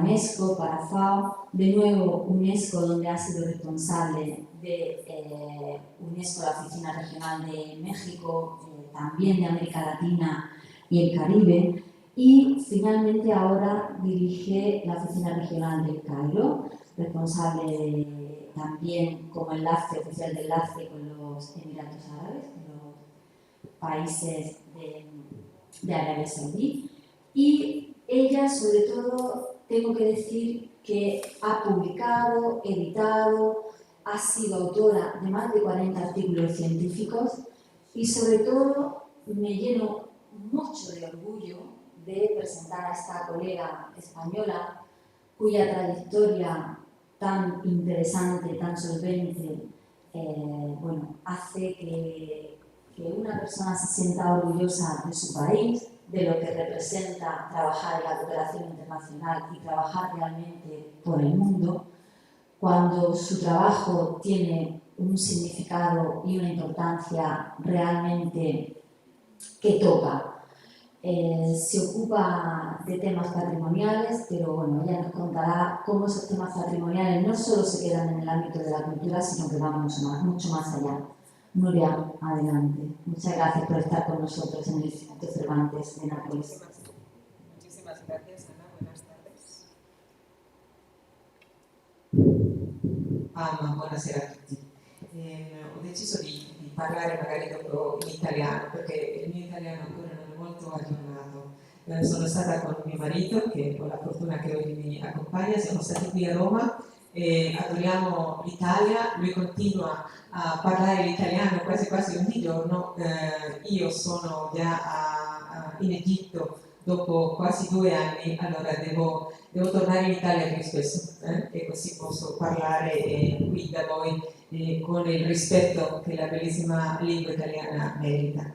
UNESCO, para FAO, de nuevo UNESCO, donde ha sido responsable de UNESCO, la Oficina Regional de México, también de América Latina y el Caribe, y finalmente ahora dirige la Oficina Regional del Cairo, responsable también como enlace, oficial de enlace con los Emiratos Árabes, con los países de Arabia Saudí. Y ella, sobre todo, tengo que decir que ha publicado, editado, ha sido autora de más de 40 artículos científicos y, sobre todo, me lleno mucho de orgullo de presentar a esta colega española cuya trayectoria tan interesante, tan solvente, hace que una persona se sienta orgullosa de su país, de lo que representa trabajar en la cooperación internacional y trabajar realmente por el mundo, cuando su trabajo tiene un significado y una importancia realmente que toca. Se ocupa de temas patrimoniales, pero bueno, ella nos contará cómo esos temas patrimoniales no solo se quedan en el ámbito de la cultura, sino que van mucho más allá. Nuria, adelante. Muchas gracias por estar con nosotros en el Instituto Cervantes de Nápoles. Muchísimas gracias, Ana. Buenas tardes. Buonasera a tutti. Ho deciso di parlare magari dopo in italiano, perché il mio italiano ancora non è molto aggiornato. Sono stata con mio marito, che ho la fortuna che oggi mi accompagna, siamo stati qui a Roma e adoriamo l'Italia, lui continua a parlare l'italiano quasi ogni giorno. Io sono già in Egitto dopo quasi 2 anni, allora devo tornare in Italia più spesso e così posso parlare qui da voi con il rispetto che la bellissima lingua italiana merita.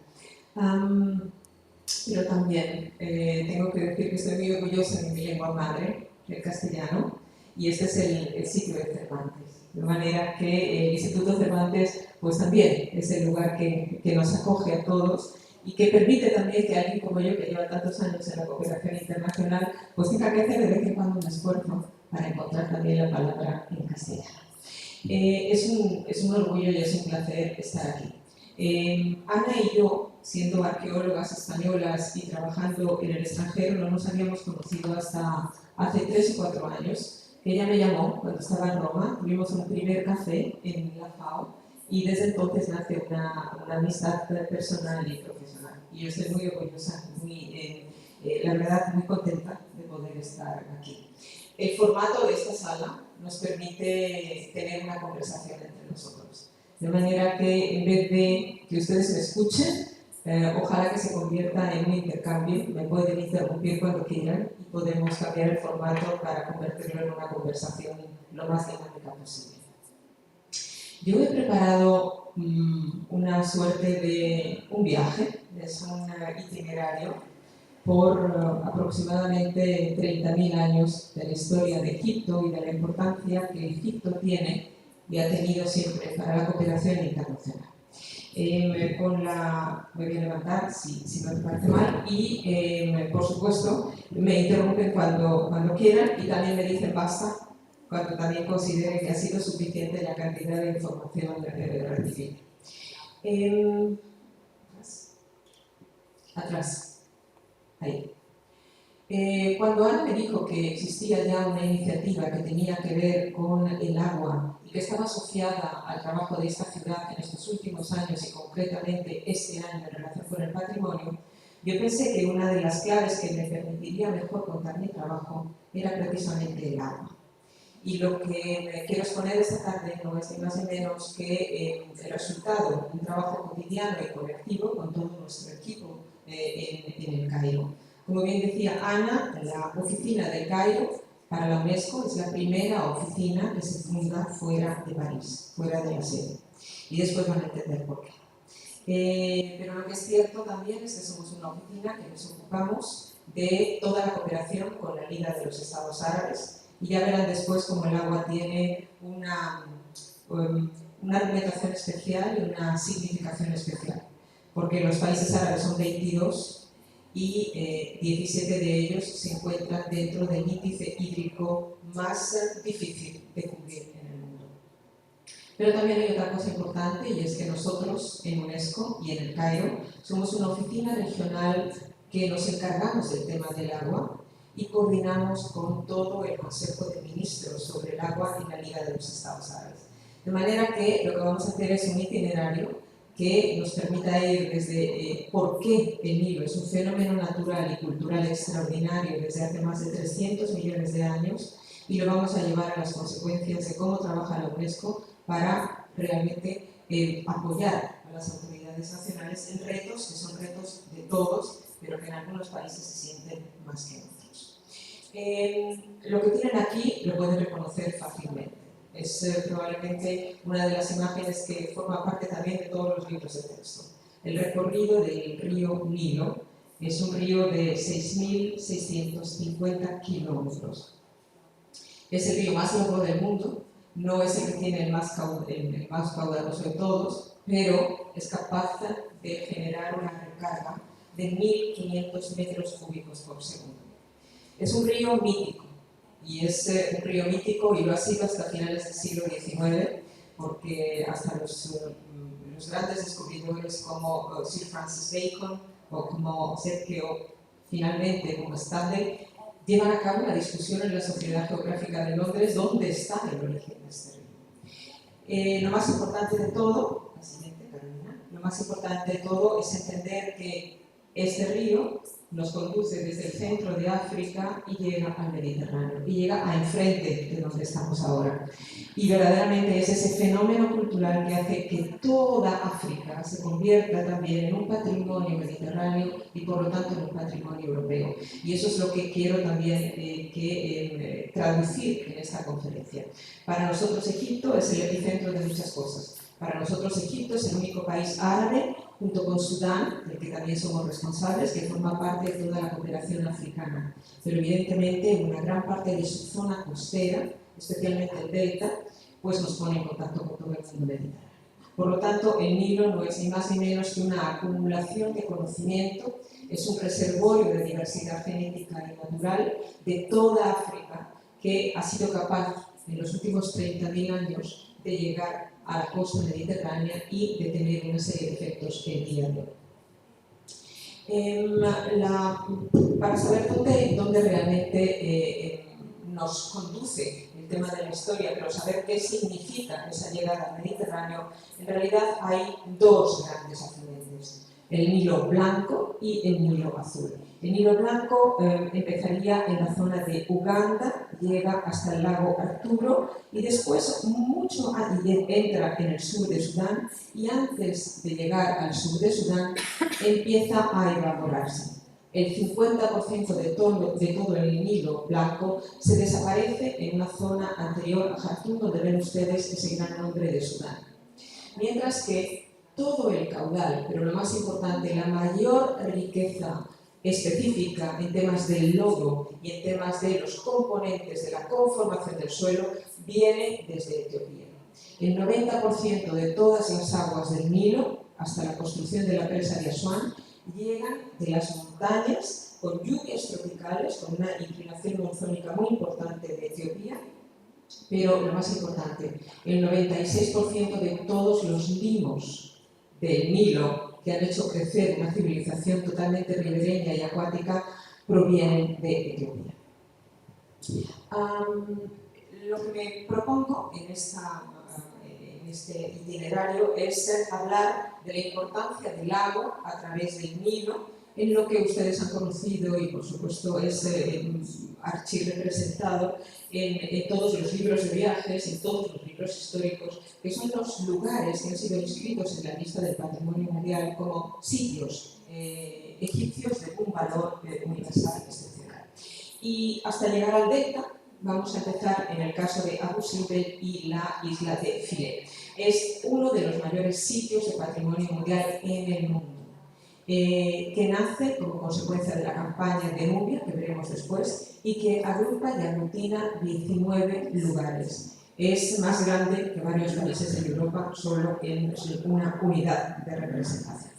Pero también tengo que decir que estoy muy orgullosa de mi lengua madre, el castellano, y este es el sitio de Cervantes. De manera que el Instituto Cervantes pues también es el lugar que nos acoge a todos y que permite también que alguien como yo, que lleva tantos años en la cooperación internacional, pues tenga que hacer de vez en cuando un esfuerzo para encontrar también la palabra en castellano. Es un orgullo y es un placer estar aquí. Ana y yo, siendo arqueólogas españolas y trabajando en el extranjero, no nos habíamos conocido hasta hace 3 o 4 años. Ella me llamó cuando estaba en Roma, tuvimos un primer café en la FAO y desde entonces nace una amistad personal y profesional. Y yo estoy muy orgullosa, la verdad muy contenta de poder estar aquí. El formato de esta sala nos permite tener una conversación entre nosotros. De manera que en vez de que ustedes me escuchen, ojalá que se convierta en un intercambio. Me pueden interrumpir cuando quieran y podemos cambiar el formato para convertirlo en una conversación lo más dinámica posible. Yo he preparado una suerte de un viaje, es un itinerario por aproximadamente 30.000 años de la historia de Egipto y de la importancia que Egipto tiene y ha tenido siempre para la cooperación internacional. Me voy a levantar si no te parece mal y por supuesto me interrumpen cuando quieran y también me dicen basta cuando también consideren que ha sido suficiente la cantidad de información recibida. Atrás. Ahí. Cuando Ana me dijo que existía ya una iniciativa que tenía que ver con el agua y que estaba asociada al trabajo de esta ciudad en estos últimos años y concretamente este año en relación con el patrimonio, yo pensé que una de las claves que me permitiría mejor contar mi trabajo era precisamente el agua. Y lo que me quiero exponer esta tarde no es ni más ni menos que el resultado de un trabajo cotidiano y colectivo con todo nuestro equipo en el Cairo. Como bien decía Ana, la oficina del Cairo para la UNESCO es la primera oficina que se funda fuera de París, fuera de la sede. Y después van a entender por qué. Pero lo que es cierto también es que somos una oficina que nos ocupamos de toda la cooperación con la Liga de los Estados Árabes. Y ya verán después cómo el agua tiene una argumentación especial y una significación especial. Porque los países árabes son 22 y 17 de ellos se encuentran dentro del índice hídrico más difícil de cubrir en el mundo. Pero también hay otra cosa importante, y es que nosotros en UNESCO y en el Cairo somos una oficina regional que nos encargamos del tema del agua y coordinamos con todo el Consejo de Ministros sobre el agua en la Liga de los Estados Árabes. De manera que lo que vamos a hacer es un itinerario que nos permita ir desde por qué el Nilo es un fenómeno natural y cultural extraordinario desde hace más de 300 millones de años, y lo vamos a llevar a las consecuencias de cómo trabaja la UNESCO para realmente apoyar a las autoridades nacionales en retos que son retos de todos, pero que en algunos países se sienten más que otros. Lo que tienen aquí lo pueden reconocer fácilmente. Es probablemente una de las imágenes que forma parte también de todos los libros de texto. El recorrido del río Nilo es un río de 6.650 kilómetros. Es el río más largo del mundo, no es el que tiene el más caudaloso de todos, pero es capaz de generar una recarga de 1.500 metros cúbicos por segundo. Es un río mítico, y es un río mítico, y lo ha sido hasta finales del siglo XIX, porque hasta los grandes descubridores como Sir Francis Bacon o como Sergio, finalmente como Stanley, llevan a cabo una discusión en la Sociedad Geográfica de Londres dónde está el origen de este río. Lo más importante de todo, la siguiente, Carolina, lo más importante de todo es entender que este río nos conduce desde el centro de África y llega al Mediterráneo, y llega a enfrente de donde estamos ahora. Y verdaderamente es ese fenómeno cultural que hace que toda África se convierta también en un patrimonio mediterráneo y por lo tanto en un patrimonio europeo. Y eso es lo que quiero también traducir en esta conferencia. Para nosotros Egipto es el epicentro de muchas cosas. Para nosotros Egipto es el único país árabe, junto con Sudán, del que también somos responsables, que forma parte de toda la cooperación africana. Pero evidentemente una gran parte de su zona costera, especialmente el delta, pues nos pone en contacto con todo el mundo mediterráneo. Por lo tanto, el Nilo no es ni más ni menos que una acumulación de conocimiento, es un reservorio de diversidad genética y natural de toda África, que ha sido capaz en los últimos 30.000 años de llegar a la costa mediterránea y de tener una serie de efectos en día de hoy. Para saber dónde realmente nos conduce el tema de la historia, pero saber qué significa esa llegada al Mediterráneo, en realidad hay dos grandes afluentes, el Nilo Blanco y el Nilo Azul. El Nilo Blanco empezaría en la zona de Uganda, llega hasta el lago Arturo y después entra en el sur de Sudán, y antes de llegar al sur de Sudán empieza a evaporarse. El 50% de todo el Nilo Blanco se desaparece en una zona anterior a Jartum, donde ven ustedes ese gran nombre de Sudán. Mientras que todo el caudal, pero lo más importante, la mayor riqueza específica en temas del lodo y en temas de los componentes de la conformación del suelo, viene desde Etiopía. El 90% de todas las aguas del Nilo, hasta la construcción de la presa de Asuán, llegan de las montañas con lluvias tropicales, con una inclinación monzónica muy importante de Etiopía, pero lo más importante, el 96% de todos los limos del Nilo que han hecho crecer una civilización totalmente ribereña y acuática provienen de Etiopía. Lo que me propongo en este itinerario es hablar de la importancia del agua a través del Nilo, en lo que ustedes han conocido y por supuesto es archirrepresentado en todos los libros de viajes, en todos los libros históricos, que son los lugares que han sido inscritos en la lista del Patrimonio Mundial como sitios egipcios de un valor universal excepcional. Y hasta llegar al delta, vamos a empezar en el caso de Abu Simbel y la isla de Philae. Es uno de los mayores sitios de patrimonio mundial en el mundo, que nace como consecuencia de la campaña de Nubia, que veremos después, y que agrupa y aglutina 19 lugares. Es más grande que varios países en Europa, solo en una unidad de representación.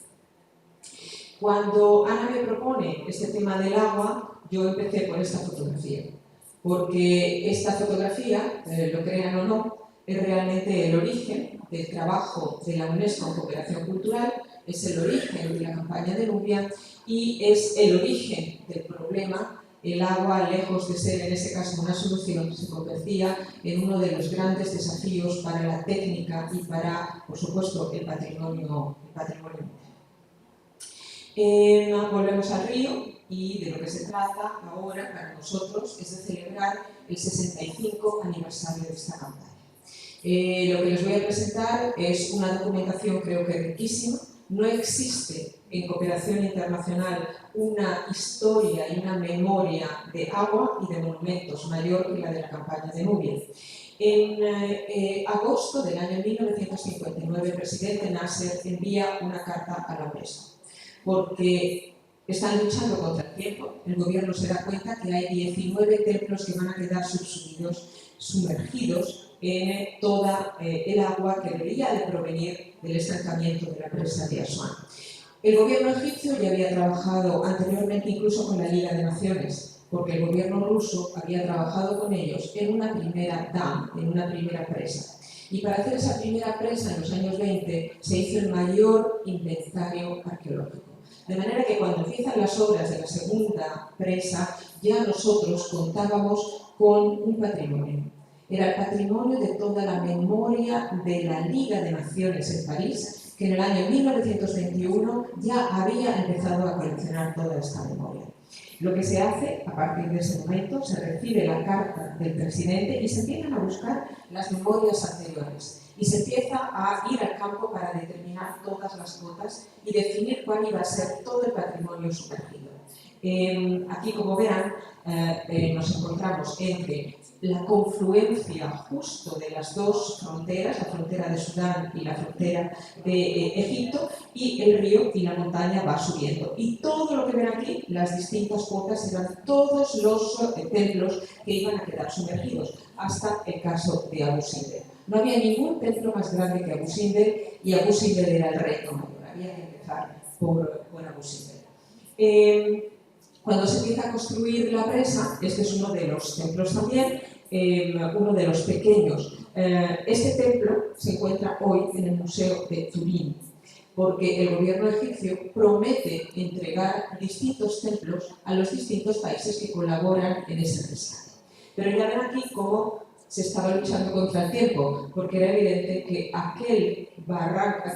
Cuando Ana me propone este tema del agua, yo empecé por esta fotografía, porque esta fotografía, lo crean o no, es realmente el origen del trabajo de la UNESCO en cooperación cultural, es el origen de la campaña de Nubia y es el origen del problema. El agua, lejos de ser en ese caso una solución, se convertía en uno de los grandes desafíos para la técnica y para, por supuesto, el patrimonio. Volvemos al río y de lo que se trata ahora para nosotros es de celebrar el 65 aniversario de esta campaña. Lo que les voy a presentar es una documentación creo que riquísima. No existe en cooperación internacional una historia y una memoria de agua y de monumentos mayor que la de la campaña de Nubia. En agosto del año 1959 el presidente Nasser envía una carta a la UNESCO porque están luchando contra el tiempo. El gobierno se da cuenta que hay 19 templos que van a quedar sumergidos en toda el agua que debería de provenir del estancamiento de la presa de Asuán. El gobierno egipcio ya había trabajado anteriormente incluso con la Liga de Naciones, porque el gobierno ruso había trabajado con ellos en una primera dam, en una primera presa. Y para hacer esa primera presa en los años 20 se hizo el mayor inventario arqueológico. De manera que cuando empiezan las obras de la segunda presa, ya nosotros contábamos con un patrimonio. Era el patrimonio de toda la memoria de la Liga de Naciones en París, que en el año 1921 ya había empezado a coleccionar toda esta memoria. Lo que se hace, a partir de ese momento, se recibe la carta del presidente y se empiezan a buscar las memorias anteriores. Y se empieza a ir al campo para determinar todas las cuotas y definir cuál iba a ser todo el patrimonio sumergido. Aquí, como verán, nos encontramos entre la confluencia justo de las dos fronteras, la frontera de Sudán y la frontera de Egipto, y el río y la montaña va subiendo. Y todo lo que ven aquí, las distintas cuotas, eran todos los templos que iban a quedar sumergidos, hasta el caso de Abu Simbel. No había ningún templo más grande que Abu Simbel, y Abu Simbel era el reto mayor. Había que empezar por Abu Simbel. Cuando se empieza a construir la presa, este es uno de los templos también, uno de los pequeños. Este templo se encuentra hoy en el Museo de Turín, porque el gobierno egipcio promete entregar distintos templos a los distintos países que colaboran en ese rescate. Pero ya ven aquí cómo se estaba luchando contra el tiempo, porque era evidente que aquel barranco,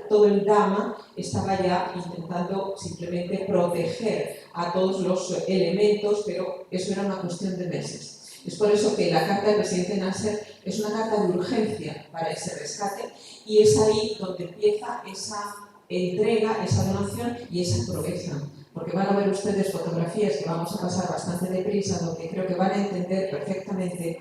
todo el Dama estaba ya intentando simplemente proteger a todos los elementos, pero eso era una cuestión de meses. Es por eso que la carta del presidente Nasser es una carta de urgencia para ese rescate, y es ahí donde empieza esa entrega, esa donación y esa proeza. Porque van a ver ustedes fotografías que vamos a pasar bastante deprisa, donde creo que van a entender perfectamente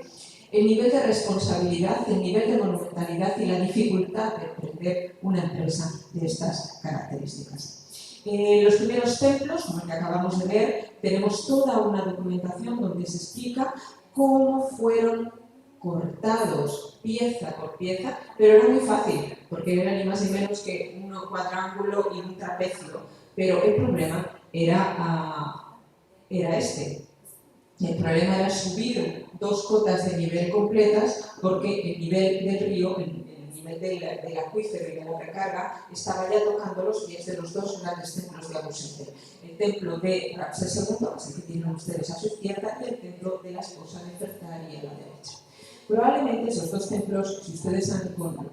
el nivel de responsabilidad, el nivel de monumentalidad y la dificultad de emprender una empresa de estas características. Los primeros templos, como el que acabamos de ver, tenemos toda una documentación donde se explica cómo fueron cortados pieza por pieza, pero era muy fácil, porque era ni más ni menos que un cuadrángulo y un trapecio. Pero el problema era este. El problema era subir 2 cotas de nivel completas, porque el nivel del río, el nivel del acuífero y de la recarga, estaba ya tocando los pies de los 2 grandes templos de Abu Simbel. El templo de Ramsés II, así que tienen ustedes a su izquierda, y el templo de la esposa de Nefertari a la derecha. Probablemente esos 2 templos, si ustedes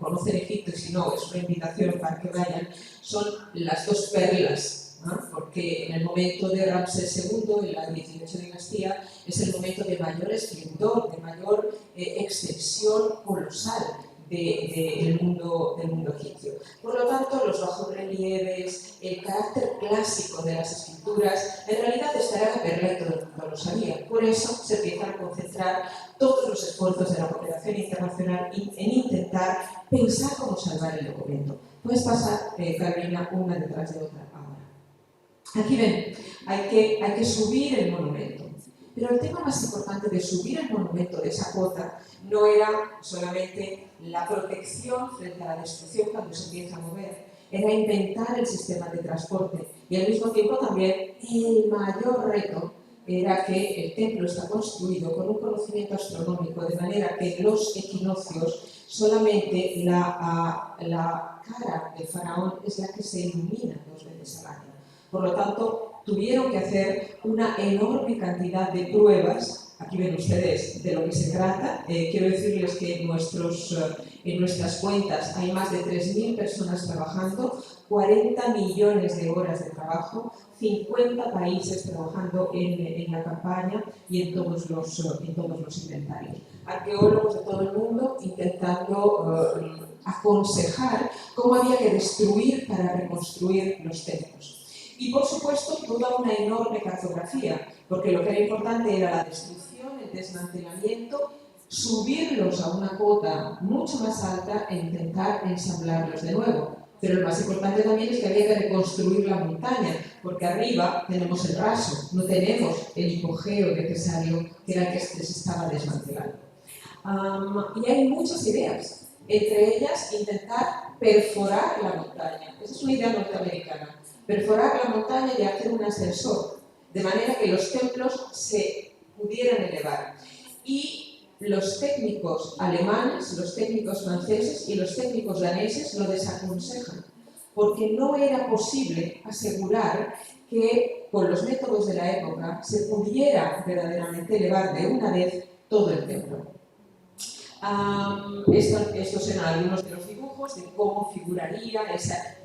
conocen Egipto, y si no, es una invitación para que vayan, son las 2 perlas. Porque en el momento de Ramsés II, en la 18 dinastía, es el momento de mayor esplendor, de mayor extensión colosal del mundo egipcio. Por lo tanto, los bajorrelieves, el carácter clásico de las escrituras, en realidad esta era la perla y todo el mundo lo sabía. Por eso se empiezan a concentrar todos los esfuerzos de la cooperación internacional en intentar pensar cómo salvar el documento. Puedes pasar, Carolina, una detrás de otra. Aquí ven, hay que subir el monumento. Pero el tema más importante de subir el monumento de esa cuota no era solamente la protección frente a la destrucción cuando se empieza a mover. era inventar el sistema de transporte y al mismo tiempo también el mayor reto era que el templo está construido con un conocimiento astronómico, de manera que en los equinoccios solamente la cara del faraón es la que se ilumina 2 veces al año. Por lo tanto, tuvieron que hacer una enorme cantidad de pruebas. Aquí ven ustedes de lo que se trata. Quiero decirles que en nuestras cuentas hay más de 3.000 personas trabajando, 40 millones de horas de trabajo, 50 países trabajando en la campaña y en todos los inventarios. Arqueólogos de todo el mundo intentando aconsejar cómo había que destruir para reconstruir los templos. Y por supuesto toda una enorme cartografía, porque lo que era importante era la destrucción, el desmantelamiento, subirlos a una cota mucho más alta e intentar ensamblarlos de nuevo. Pero lo más importante también es que había que reconstruir la montaña, porque arriba tenemos el raso, no tenemos el hipogeo necesario que era el que se estaba desmantelando. Y hay muchas ideas, entre ellas intentar perforar la montaña. Esa es una idea norteamericana. Perforar la montaña y hacer un ascensor, de manera que los templos se pudieran elevar. Y los técnicos alemanes, los técnicos franceses y los técnicos daneses lo desaconsejan, porque no era posible asegurar que con los métodos de la época se pudiera verdaderamente elevar de una vez todo el templo. Estos eran algunos de los dibujos de cómo figuraría,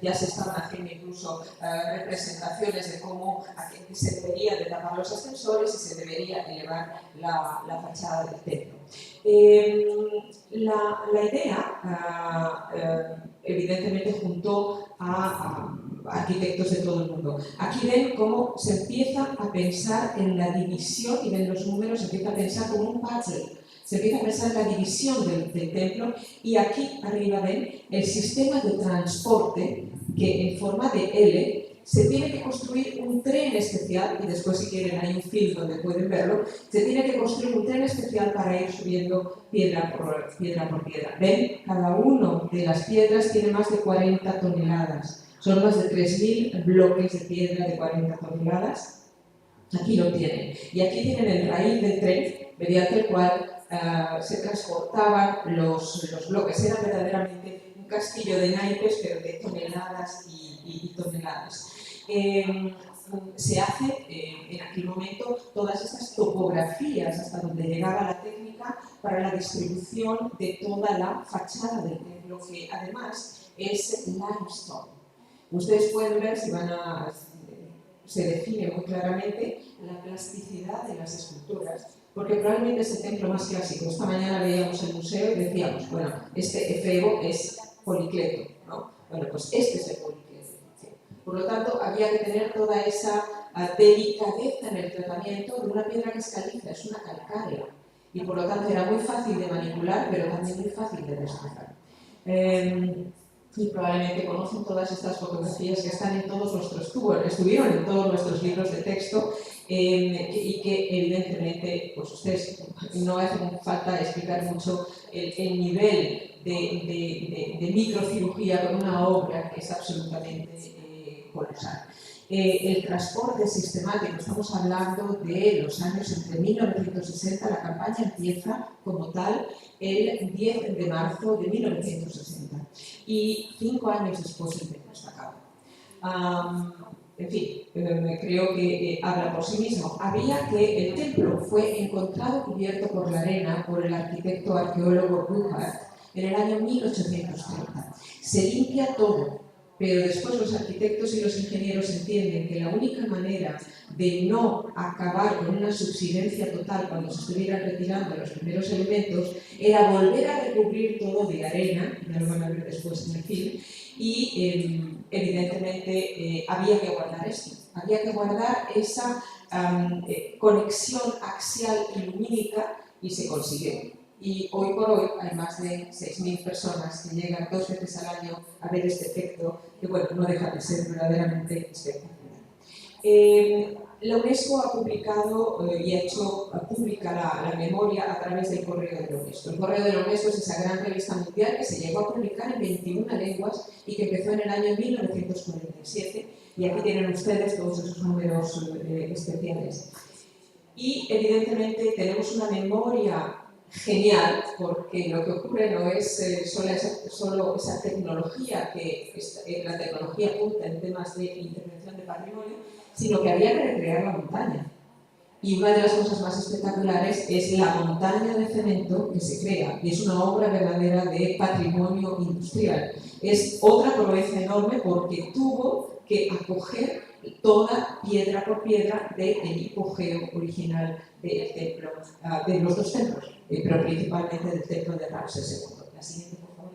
ya se estaban haciendo incluso representaciones de cómo se debería de tapar los ascensores y se debería elevar la fachada del templo. La idea, evidentemente, juntó a arquitectos de todo el mundo. Aquí ven cómo se empieza a pensar en la división, y ven los números, se empieza a pensar como un puzzle. Se empieza a pensar en la división del templo y aquí arriba ven el sistema de transporte que en forma de L se tiene que construir un tren especial, y después si quieren hay un film donde pueden verlo, se tiene que construir un tren especial para ir subiendo piedra por piedra. Ven, cada una de las piedras tiene más de 40 toneladas. Son más de 3.000 bloques de piedra de 40 toneladas. Aquí lo tienen. Y aquí tienen el raíl del tren, mediante el cual se transportaban los bloques. Era verdaderamente un castillo de naipes, pero de toneladas y toneladas. Se hace en aquel momento todas estas topografías hasta donde llegaba la técnica para la distribución de toda la fachada del templo, que además es limestone. Ustedes pueden ver, se define muy claramente la plasticidad de las esculturas, porque probablemente es el templo más clásico. Esta mañana veíamos el museo y decíamos, bueno, este efebo es Policleto, ¿no? Bueno, pues este es el Policleto. Por lo tanto, había que tener toda esa delicadeza en el tratamiento de una piedra que es caliza, es una calcárea, y por lo tanto era muy fácil de manipular, pero también muy fácil de destrozar. Y probablemente conocen todas estas fotografías que están en todos estuvieron en todos nuestros libros de texto, y que evidentemente pues ustedes no hace falta explicar mucho el nivel de microcirugía con una obra que es absolutamente colosal. El transporte sistemático, estamos hablando de los años entre 1960, la campaña empieza como tal el 10 de marzo de 1960 y 5 años después el templo está acabado. En fin, creo que habla por sí mismo. El templo fue encontrado cubierto por la arena por el arquitecto arqueólogo Burckhardt en el año 1830. Se limpia todo, pero después los arquitectos y los ingenieros entienden que la única manera de no acabar con una subsidencia total cuando se estuvieran retirando los primeros elementos era volver a recubrir todo de arena, ya lo van a ver después en el film, y evidentemente había que guardar esto, había que guardar esa conexión axial y lumínica, y se consiguió. Y hoy por hoy hay más de 6.000 personas que llegan 2 veces al año a ver este efecto, que bueno, no deja de ser verdaderamente espectacular. La UNESCO ha publicado y ha hecho pública la memoria a través del Correo de la UNESCO. El Correo de la UNESCO es esa gran revista mundial que se llegó a publicar en 21 lenguas y que empezó en el año 1947. Y aquí tienen ustedes todos esos números especiales. Y evidentemente tenemos una memoria genial, porque lo que ocurre no es solo esa tecnología, que la tecnología apunta en temas de intervención de patrimonio, sino que había que recrear la montaña. Y una de las cosas más espectaculares es la montaña de cemento que se crea, y es una obra verdadera de patrimonio industrial. Es otra proeza enorme porque tuvo que acoger toda piedra por piedra del hipogeo original del templo, de los dos templos, pero principalmente del templo de Ramsés II. La siguiente, por favor.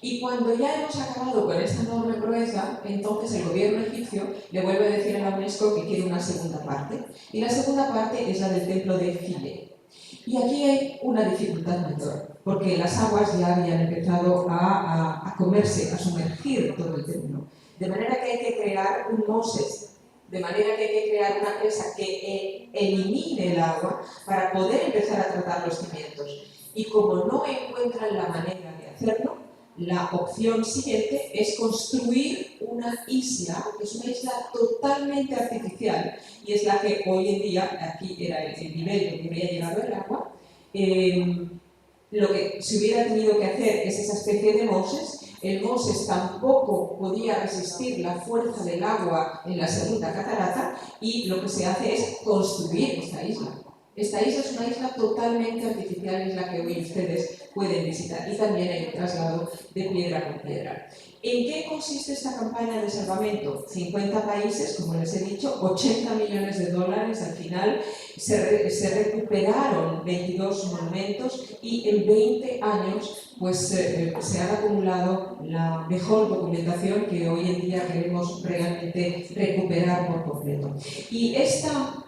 Y cuando ya hemos acabado con esta enorme proeza, entonces el gobierno egipcio le vuelve a decir a la UNESCO que quiere una segunda parte. Y la segunda parte es la del templo de Philae. Y aquí hay una dificultad mayor, porque las aguas ya habían empezado a comerse, a sumergir todo el templo. De manera que hay que crear un Moses, de manera que hay que crear una presa que elimine el agua para poder empezar a tratar los cimientos. Y como no encuentran la manera de hacerlo, la opción siguiente es construir una isla, que es una isla totalmente artificial, y es la que hoy en día, aquí era el nivel donde había llegado el agua. Lo que se hubiera tenido que hacer es esa especie de Moses. El Moses tampoco podía resistir la fuerza del agua en la segunda catarata, y lo que se hace es construir esta isla. Esta isla es una isla totalmente artificial, es la que hoy ustedes pueden visitar, y también hay un traslado de piedra con piedra. ¿En qué consiste esta campaña de salvamento? 50 países, como les he dicho, 80 millones de dólares. Al final se recuperaron 22 monumentos y en 20 años pues, se ha acumulado la mejor documentación que hoy en día queremos realmente recuperar por completo. Y esta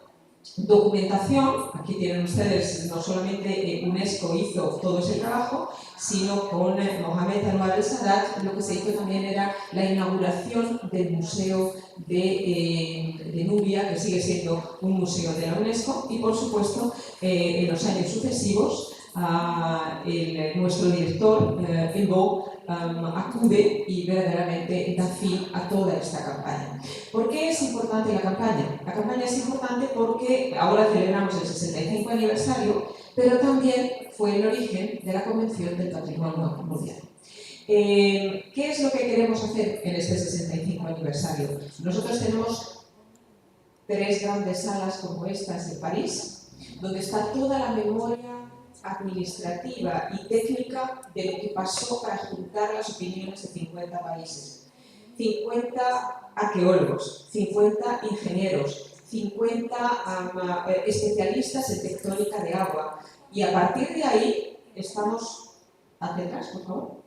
documentación, aquí tienen ustedes, no solamente UNESCO hizo todo ese trabajo, sino con Mohamed Anwar el-Sadat lo que se hizo también era la inauguración del Museo de Nubia, que sigue siendo un museo de la UNESCO, y por supuesto en los años sucesivos nuestro director, Embo, acude y verdaderamente da fin a toda esta campaña. ¿Por qué es importante la campaña? La campaña es importante porque ahora celebramos el 65 aniversario, pero también fue el origen de la Convención del Patrimonio Mundial. ¿Qué es lo que queremos hacer en este 65 aniversario? Nosotros tenemos 3 grandes salas como estas en París, donde está toda la memoria administrativa y técnica de lo que pasó para juntar las opiniones de 50 países. 50 arqueólogos, 50 ingenieros, 50 especialistas en tectónica de agua. Y a partir de ahí estamos... Hacia atrás, por favor.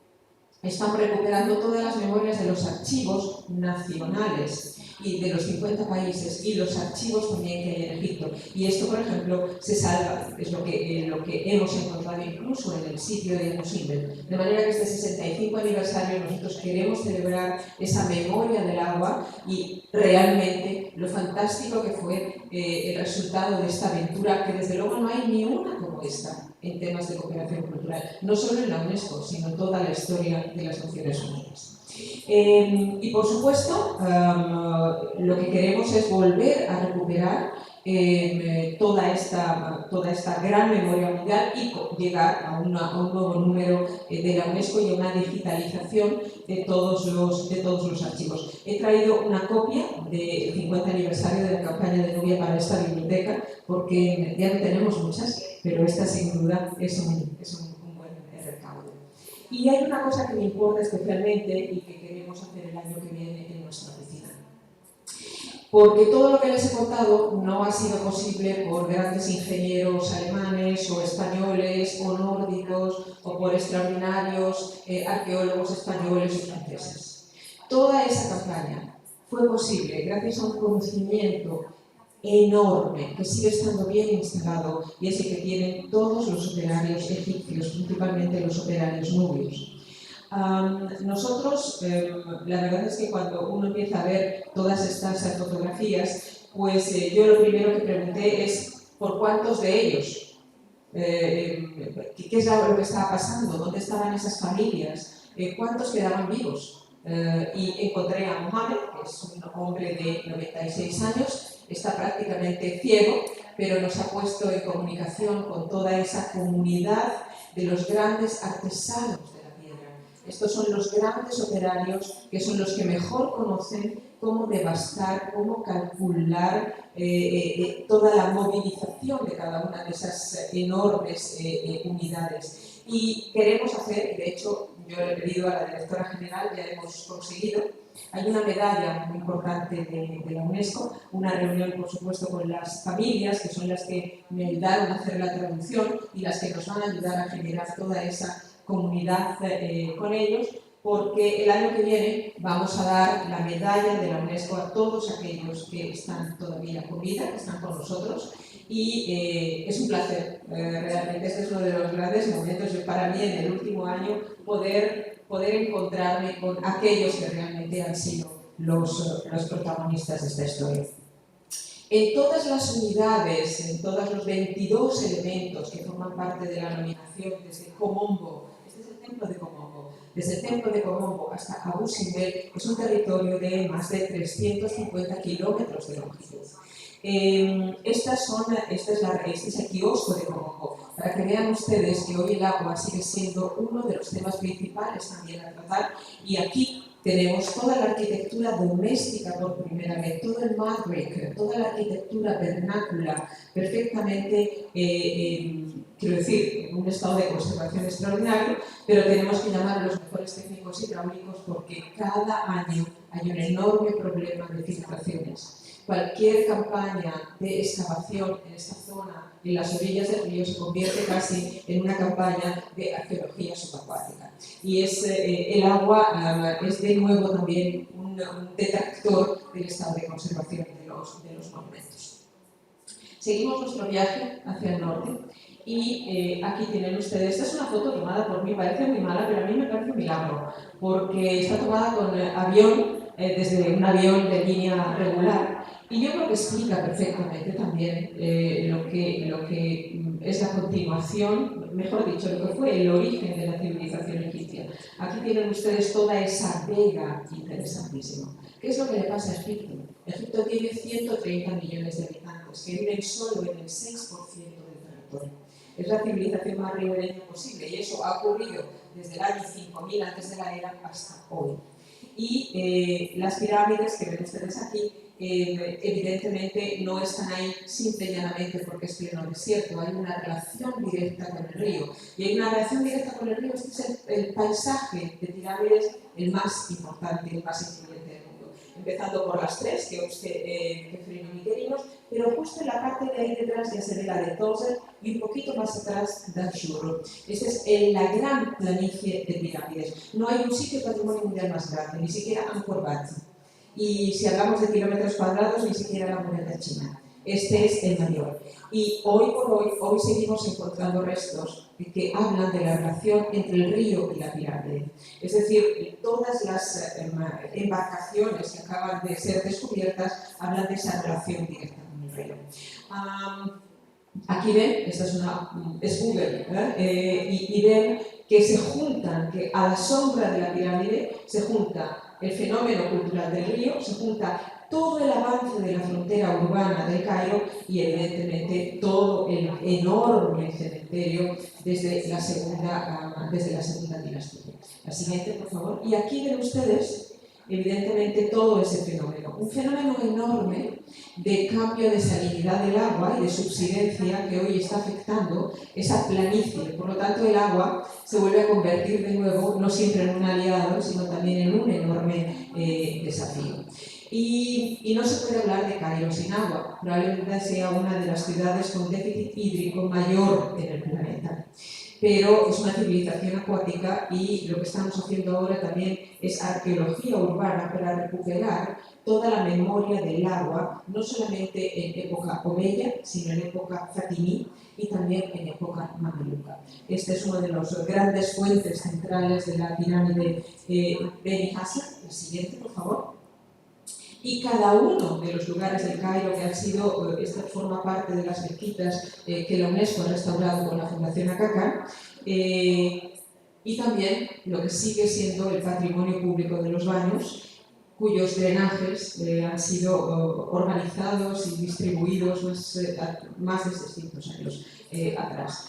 Estamos recuperando todas las memorias de los archivos nacionales y de los 50 países y los archivos también que hay en Egipto. Y esto, por ejemplo, se salva, es lo que hemos encontrado incluso en el sitio de Musimbel. De manera que este 65 aniversario nosotros queremos celebrar esa memoria del agua y realmente lo fantástico que fue el resultado de esta aventura, que desde luego no hay ni una como esta en temas de cooperación cultural, no solo en la UNESCO, sino en toda la historia de las Naciones Unidas. Y por supuesto, lo que queremos es volver a recuperar toda esta gran memoria mundial y llegar a un nuevo número de la UNESCO y a una digitalización de todos los archivos. He traído una copia del 50 aniversario de la campaña de Nubia para esta biblioteca, porque ya no tenemos muchas, pero esta sin duda es un buen recaudo. Y hay una cosa que me importa especialmente y que queremos hacer el año que viene en nuestra oficina. Porque todo lo que les he contado no ha sido posible por grandes ingenieros alemanes o españoles o nórdicos o por extraordinarios arqueólogos españoles o franceses. Toda esa campaña fue posible gracias a un conocimiento enorme que sigue estando bien instalado y es el que tienen todos los operarios egipcios, principalmente los operarios nubios. Nosotros, la verdad es que cuando uno empieza a ver todas estas fotografías, pues yo lo primero que pregunté es ¿por cuántos de ellos? ¿Qué es lo que estaba pasando? ¿Dónde estaban esas familias? ¿Cuántos quedaban vivos? Y encontré a Mohamed, que es un hombre de 96 años, está prácticamente ciego, pero nos ha puesto en comunicación con toda esa comunidad de los grandes artesanos de la piedra. Estos son los grandes operarios que son los que mejor conocen cómo devastar, cómo calcular toda la movilización de cada una de esas enormes unidades. Y queremos hacer, de hecho, yo le he pedido a la directora general, ya hemos conseguido, hay una medalla muy importante de la UNESCO, una reunión, por supuesto, con las familias, que son las que me ayudaron a hacer la traducción y las que nos van a ayudar a generar toda esa comunidad con ellos, porque el año que viene vamos a dar la medalla de la UNESCO a todos aquellos que están todavía con vida, que están con nosotros, y es un placer, realmente este es uno de los grandes momentos para mí en el último año, poder encontrarme con aquellos que realmente han sido los protagonistas de esta historia. En todas las unidades, en todos los 22 elementos que forman parte de la nominación, desde Komombo, este es el templo de Komombo, desde el templo de Komombo hasta Abu Simbel, es un territorio de más de 350 kilómetros de longitud. Este es el kiosco de Komombo, para que vean ustedes que hoy el agua sigue siendo uno de los temas principales también a tratar, y aquí tenemos toda la arquitectura doméstica por primera vez, todo el mud brick, toda la arquitectura vernácula, perfectamente, quiero decir, en un estado de conservación extraordinario, pero tenemos que llamar a los mejores técnicos hidráulicos porque cada año hay un enorme problema de filtraciones. Cualquier campaña de excavación en esta zona, en las orillas del río, se convierte casi en una campaña de arqueología subacuática. Y el agua es de nuevo también un detractor del estado de conservación de los monumentos. Seguimos nuestro viaje hacia el norte y aquí tienen ustedes, esta es una foto tomada por mí, parece muy mala, pero a mí me parece un milagro, porque está tomada con avión, desde un avión de línea regular. Y yo creo que explica perfectamente también lo que es la continuación, mejor dicho, lo que fue el origen de la civilización egipcia. Aquí tienen ustedes toda esa vega interesantísima. ¿Qué es lo que le pasa a Egipto? Egipto tiene 130 millones de habitantes que viven solo en el 6% del territorio. Es la civilización más ribereña posible y eso ha ocurrido desde el año 5000 antes de la era hasta hoy. Y las pirámides que ven ustedes aquí, evidentemente no están ahí simple y llanamente porque es pleno desierto, hay una relación directa con el río. Y hay una relación directa con el río, este es el paisaje de pirámides el más importante, el más influyente del mundo. Empezando por las tres que fueron miguelinos, pero justo en la parte de ahí detrás ya se ve la de Tozer y un poquito más atrás Dashur. Esta es la gran planicie de pirámides. No hay un sitio patrimonio mundial más grande, ni siquiera Angkor Wat. Y si hablamos de kilómetros cuadrados, ni siquiera la muralla china. Este es el mayor. Y hoy por hoy seguimos encontrando restos que hablan de la relación entre el río y la pirámide. Es decir, todas las embarcaciones que acaban de ser descubiertas hablan de esa relación directa con el río. Aquí ven, esta es Google, y ven que se juntan, que a la sombra de la pirámide se junta el fenómeno cultural del río, se junta todo el avance de la frontera urbana del Cairo y evidentemente todo el enorme cementerio desde la segunda dinastía. La siguiente, por favor. Y aquí ven ustedes evidentemente todo ese fenómeno. Un fenómeno enorme de cambio de salinidad del agua y de subsidencia que hoy está afectando esa planicie. Por lo tanto, el agua se vuelve a convertir de nuevo no siempre en un aliado, sino también en un enorme desafío. Y no se puede hablar de Cairo sin agua. Probablemente sea una de las ciudades con déficit hídrico mayor en el planeta. Pero es una civilización acuática y lo que estamos haciendo ahora también es arqueología urbana para recuperar toda la memoria del agua, no solamente en época omeya, sino en época fatimí y también en época mameluca. Este es uno de los grandes fuentes centrales de la pirámide Beni Hasan. La siguiente, por favor. Y cada uno de los lugares del Cairo que han sido, esta forma parte de las mezquitas que la UNESCO ha restaurado con la Fundación Aga Khan, y también lo que sigue siendo el patrimonio público de los baños, cuyos drenajes han sido organizados y distribuidos más de 600 años atrás.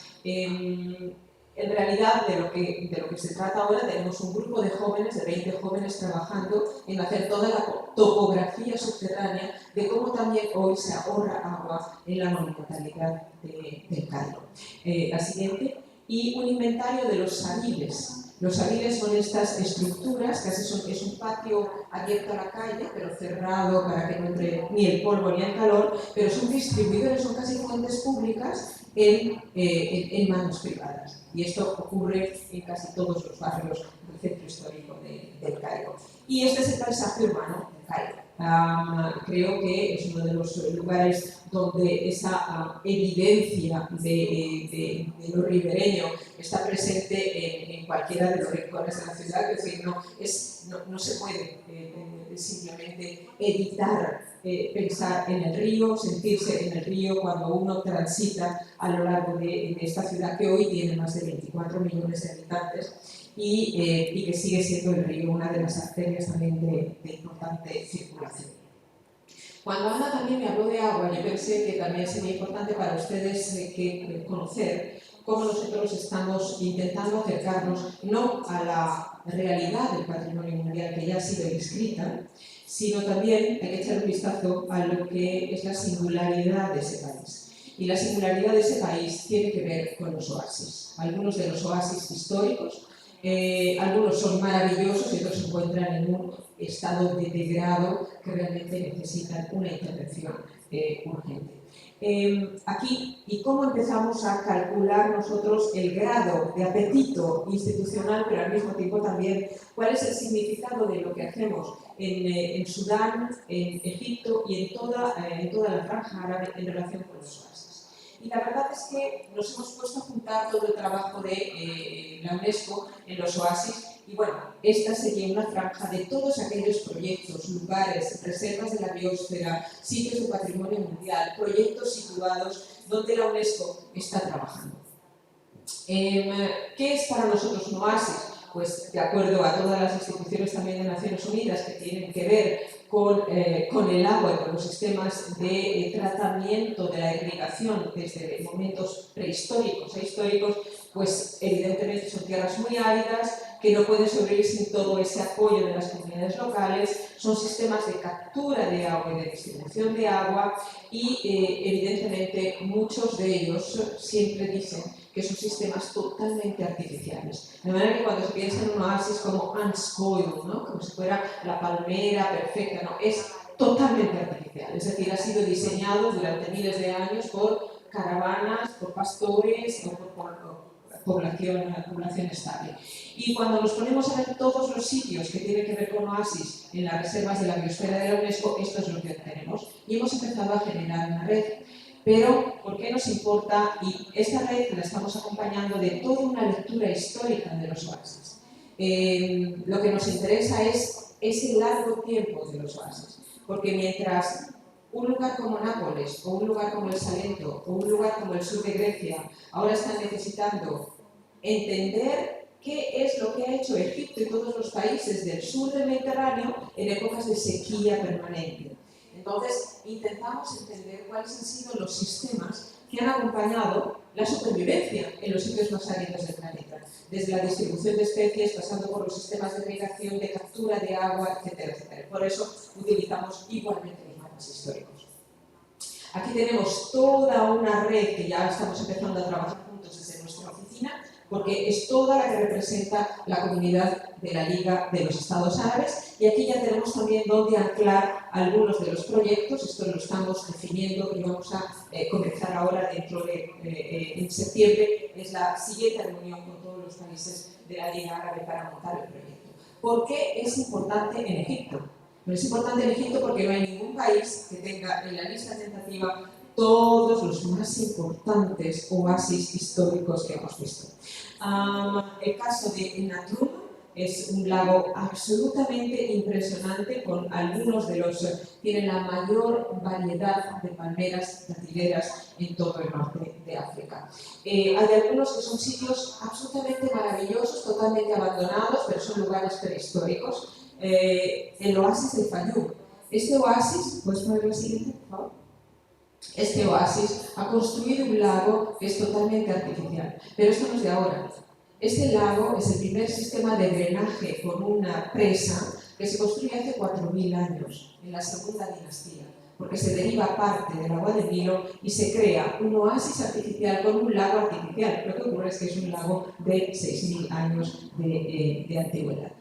En realidad, de lo que se trata ahora, tenemos un grupo de jóvenes, de 20 jóvenes, trabajando en hacer toda la topografía subterránea de cómo también hoy se ahorra agua en la monumentalidad del Cairo. La siguiente, y un inventario de los sabiles. Los sabiles son estas estructuras, casi es un patio abierto a la calle, pero cerrado para que no entre ni el polvo ni el calor, pero son distribuidores, son casi fuentes públicas en manos privadas. Y esto ocurre en casi todos los barrios del centro histórico del Cairo. Y este es el paisaje urbano del Cairo. Creo que es uno de los lugares donde esa evidencia de lo ribereño está presente en cualquiera de los rincones de la ciudad. Es decir, no se puede simplemente evitar pensar en el río, sentirse en el río cuando uno transita a lo largo de esta ciudad que hoy tiene más de 24 millones de habitantes y que sigue siendo el río una de las arterias también de importante circulación. Cuando Ana también me habló de agua, yo pensé que también sería importante para ustedes conocer cómo nosotros estamos intentando acercarnos no a la realidad del patrimonio mundial que ya ha sido inscrita, sino también hay que echar un vistazo a lo que es la singularidad de ese país. Y la singularidad de ese país tiene que ver con los oasis. Algunos de los oasis históricos, algunos son maravillosos y otros se encuentran en un estado de degrado que realmente necesitan una intervención urgente. Aquí, ¿y cómo empezamos a calcular nosotros el grado de apetito institucional, pero al mismo tiempo también cuál es el significado de lo que hacemos en Sudán, en Egipto y en toda la franja árabe en relación con los oasis? Y la verdad es que nos hemos puesto a juntar todo el trabajo de la UNESCO en los oasis. Y bueno, esta sería una franja de todos aquellos proyectos, lugares, reservas de la biosfera, sitios de patrimonio mundial, proyectos situados donde la UNESCO está trabajando. ¿Qué es para nosotros un oasis? Pues de acuerdo a todas las instituciones también de Naciones Unidas que tienen que ver con el agua y con los sistemas de tratamiento de la irrigación desde momentos prehistóricos e históricos, pues evidentemente son tierras muy áridas que no pueden sobrevivir sin todo ese apoyo de las comunidades locales, son sistemas de captura de agua y de distribución de agua y evidentemente muchos de ellos siempre dicen que son sistemas totalmente artificiales. De manera que cuando se piensa en un oasis como unspoiled, ¿no? Como si fuera la palmera perfecta, no, es totalmente artificial. Es decir, ha sido diseñado durante miles de años por caravanas, por pastores o por población estable. Y cuando nos ponemos a ver todos los sitios que tienen que ver con oasis en las reservas de la biosfera de la UNESCO, esto es lo que tenemos. Y hemos empezado a generar una red. Pero, ¿por qué nos importa? Y esta red la estamos acompañando de toda una lectura histórica de los oasis. Lo que nos interesa es ese largo tiempo de los oasis. Porque mientras un lugar como Nápoles, o un lugar como el Salento, o un lugar como el sur de Grecia, ahora están necesitando entender qué es lo que ha hecho Egipto y todos los países del sur del Mediterráneo en épocas de sequía permanente. Entonces, intentamos entender cuáles han sido los sistemas que han acompañado la supervivencia en los sitios más áridos del planeta, desde la distribución de especies, pasando por los sistemas de irrigación, de captura de agua, etcétera, etcétera. Por eso utilizamos igualmente los mapas históricos. Aquí tenemos toda una red que ya estamos empezando a trabajar juntos desde nuestra oficina, porque es toda la que representa la comunidad de la Liga de los Estados Árabes, y aquí ya tenemos también donde anclar algunos de los proyectos. Esto lo estamos definiendo y vamos a comenzar ahora en septiembre. Es la siguiente reunión con todos los países de la Liga Árabe para montar el proyecto. ¿Por qué es importante en Egipto? Pero es importante en Egipto porque no hay ningún país que tenga en la lista tentativa todos los más importantes oasis históricos que hemos visto. El caso de Natrum, Es un lago absolutamente impresionante, con algunos de los tienen la mayor variedad de palmeras datileras en todo el norte de África. Hay algunos que son sitios absolutamente maravillosos, totalmente abandonados, pero son lugares prehistóricos. El oasis de Fayum. Este oasis, ¿puedes poner la siguiente, por favor? Este oasis ha construido un lago que es totalmente artificial, pero esto no es de ahora. Este lago es el primer sistema de drenaje con una presa que se construye hace 4.000 años, en la segunda dinastía, porque se deriva parte del agua del Nilo y se crea un oasis artificial con un lago artificial. Lo que ocurre es que es un lago de 6.000 años de antigüedad.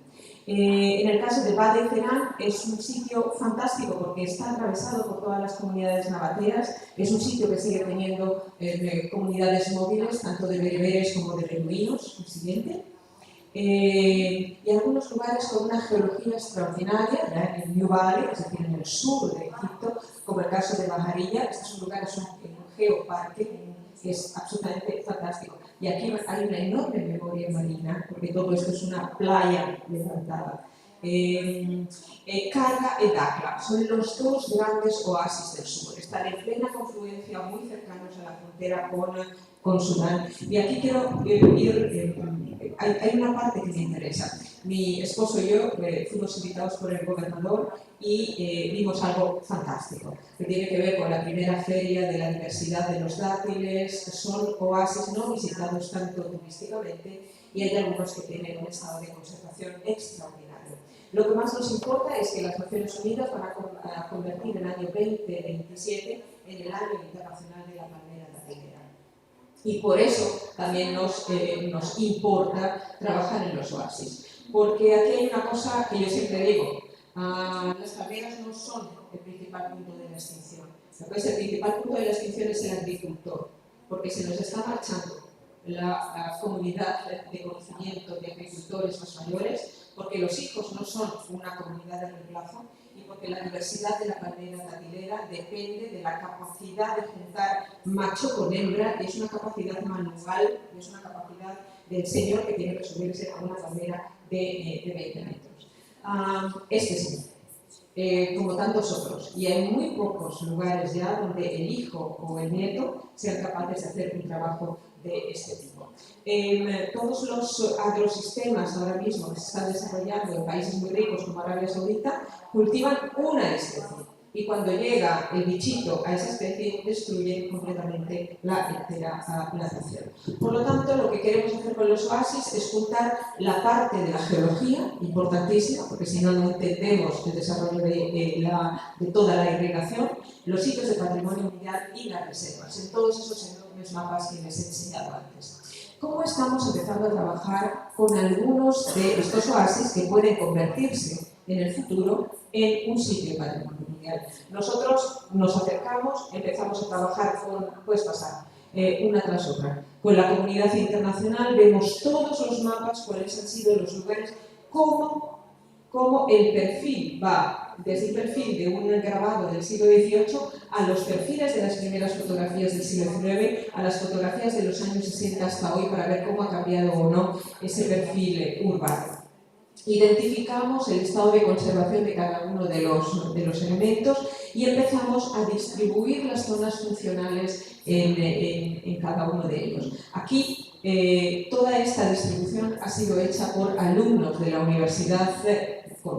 En el caso de Wadi Zenan es un sitio fantástico porque está atravesado por todas las comunidades nabateas, es un sitio que sigue teniendo comunidades móviles, tanto de bereberes como de beduinos, el siguiente. Y algunos lugares con una geología extraordinaria, ya en New Valley, es decir, en el sur de Egipto, como el caso de Baharilla. Este es un lugar, es un geoparque que es absolutamente fantástico. Y aquí hay una enorme memoria marina, porque todo esto es una playa levantada. Karga y Dakla son los dos grandes oasis del sur. Están en plena confluencia, muy cercanos a la frontera con Sudán. Y aquí quiero ir, hay una parte que me interesa. Mi esposo y yo fuimos invitados por el gobernador y vimos algo fantástico, que tiene que ver con la primera feria de la diversidad de los dátiles. Son oasis no visitados tanto turísticamente y hay algunos que tienen un estado de conservación extraordinario. Lo que más nos importa es que las Naciones Unidas van a convertir el año 2027 en el año internacional de la palmera datilera. Y por eso también nos importa trabajar en los oasis. Porque aquí hay una cosa que yo siempre digo, las palmeras no son el principal punto de la extinción. Lo que es el principal punto de la extinción es el agricultor, porque se nos está marchando la comunidad de conocimiento de agricultores más mayores, porque los hijos no son una comunidad de reemplazo y porque la diversidad de la palmera datilera depende de la capacidad de juntar macho con hembra, y es una capacidad manual, y es una capacidad del señor que tiene que subirse a una palmera de 20 metros. Este sí, como tantos otros, y hay muy pocos lugares ya donde el hijo o el nieto sean capaces de hacer un trabajo de este tipo. Todos los agrosistemas ahora mismo que se están desarrollando en países muy ricos como Arabia Saudita cultivan una especie, y cuando llega el bichito a esa especie destruyen completamente la entera plantación. Por lo tanto, lo que queremos hacer con los oasis es juntar la parte de la geología, importantísima, porque si no, no entendemos el desarrollo de toda la irrigación, los sitios de patrimonio mundial y las reservas, en todos esos enormes mapas que les he enseñado antes. ¿Cómo estamos empezando a trabajar con algunos de estos oasis que pueden convertirse en el futuro en un sitio de patrimonio mundial? Nosotros nos acercamos, empezamos a trabajar con, puedes pasar, una tras otra. Con la comunidad internacional vemos todos los mapas, cuáles han sido los lugares, cómo el perfil va desde el perfil de un grabado del siglo XVIII a los perfiles de las primeras fotografías del siglo XIX, a las fotografías de los años 60 hasta hoy, para ver cómo ha cambiado o no ese perfil urbano. Identificamos el estado de conservación de cada uno de los elementos y empezamos a distribuir las zonas funcionales en cada uno de ellos. Aquí toda esta distribución ha sido hecha por alumnos de la universidad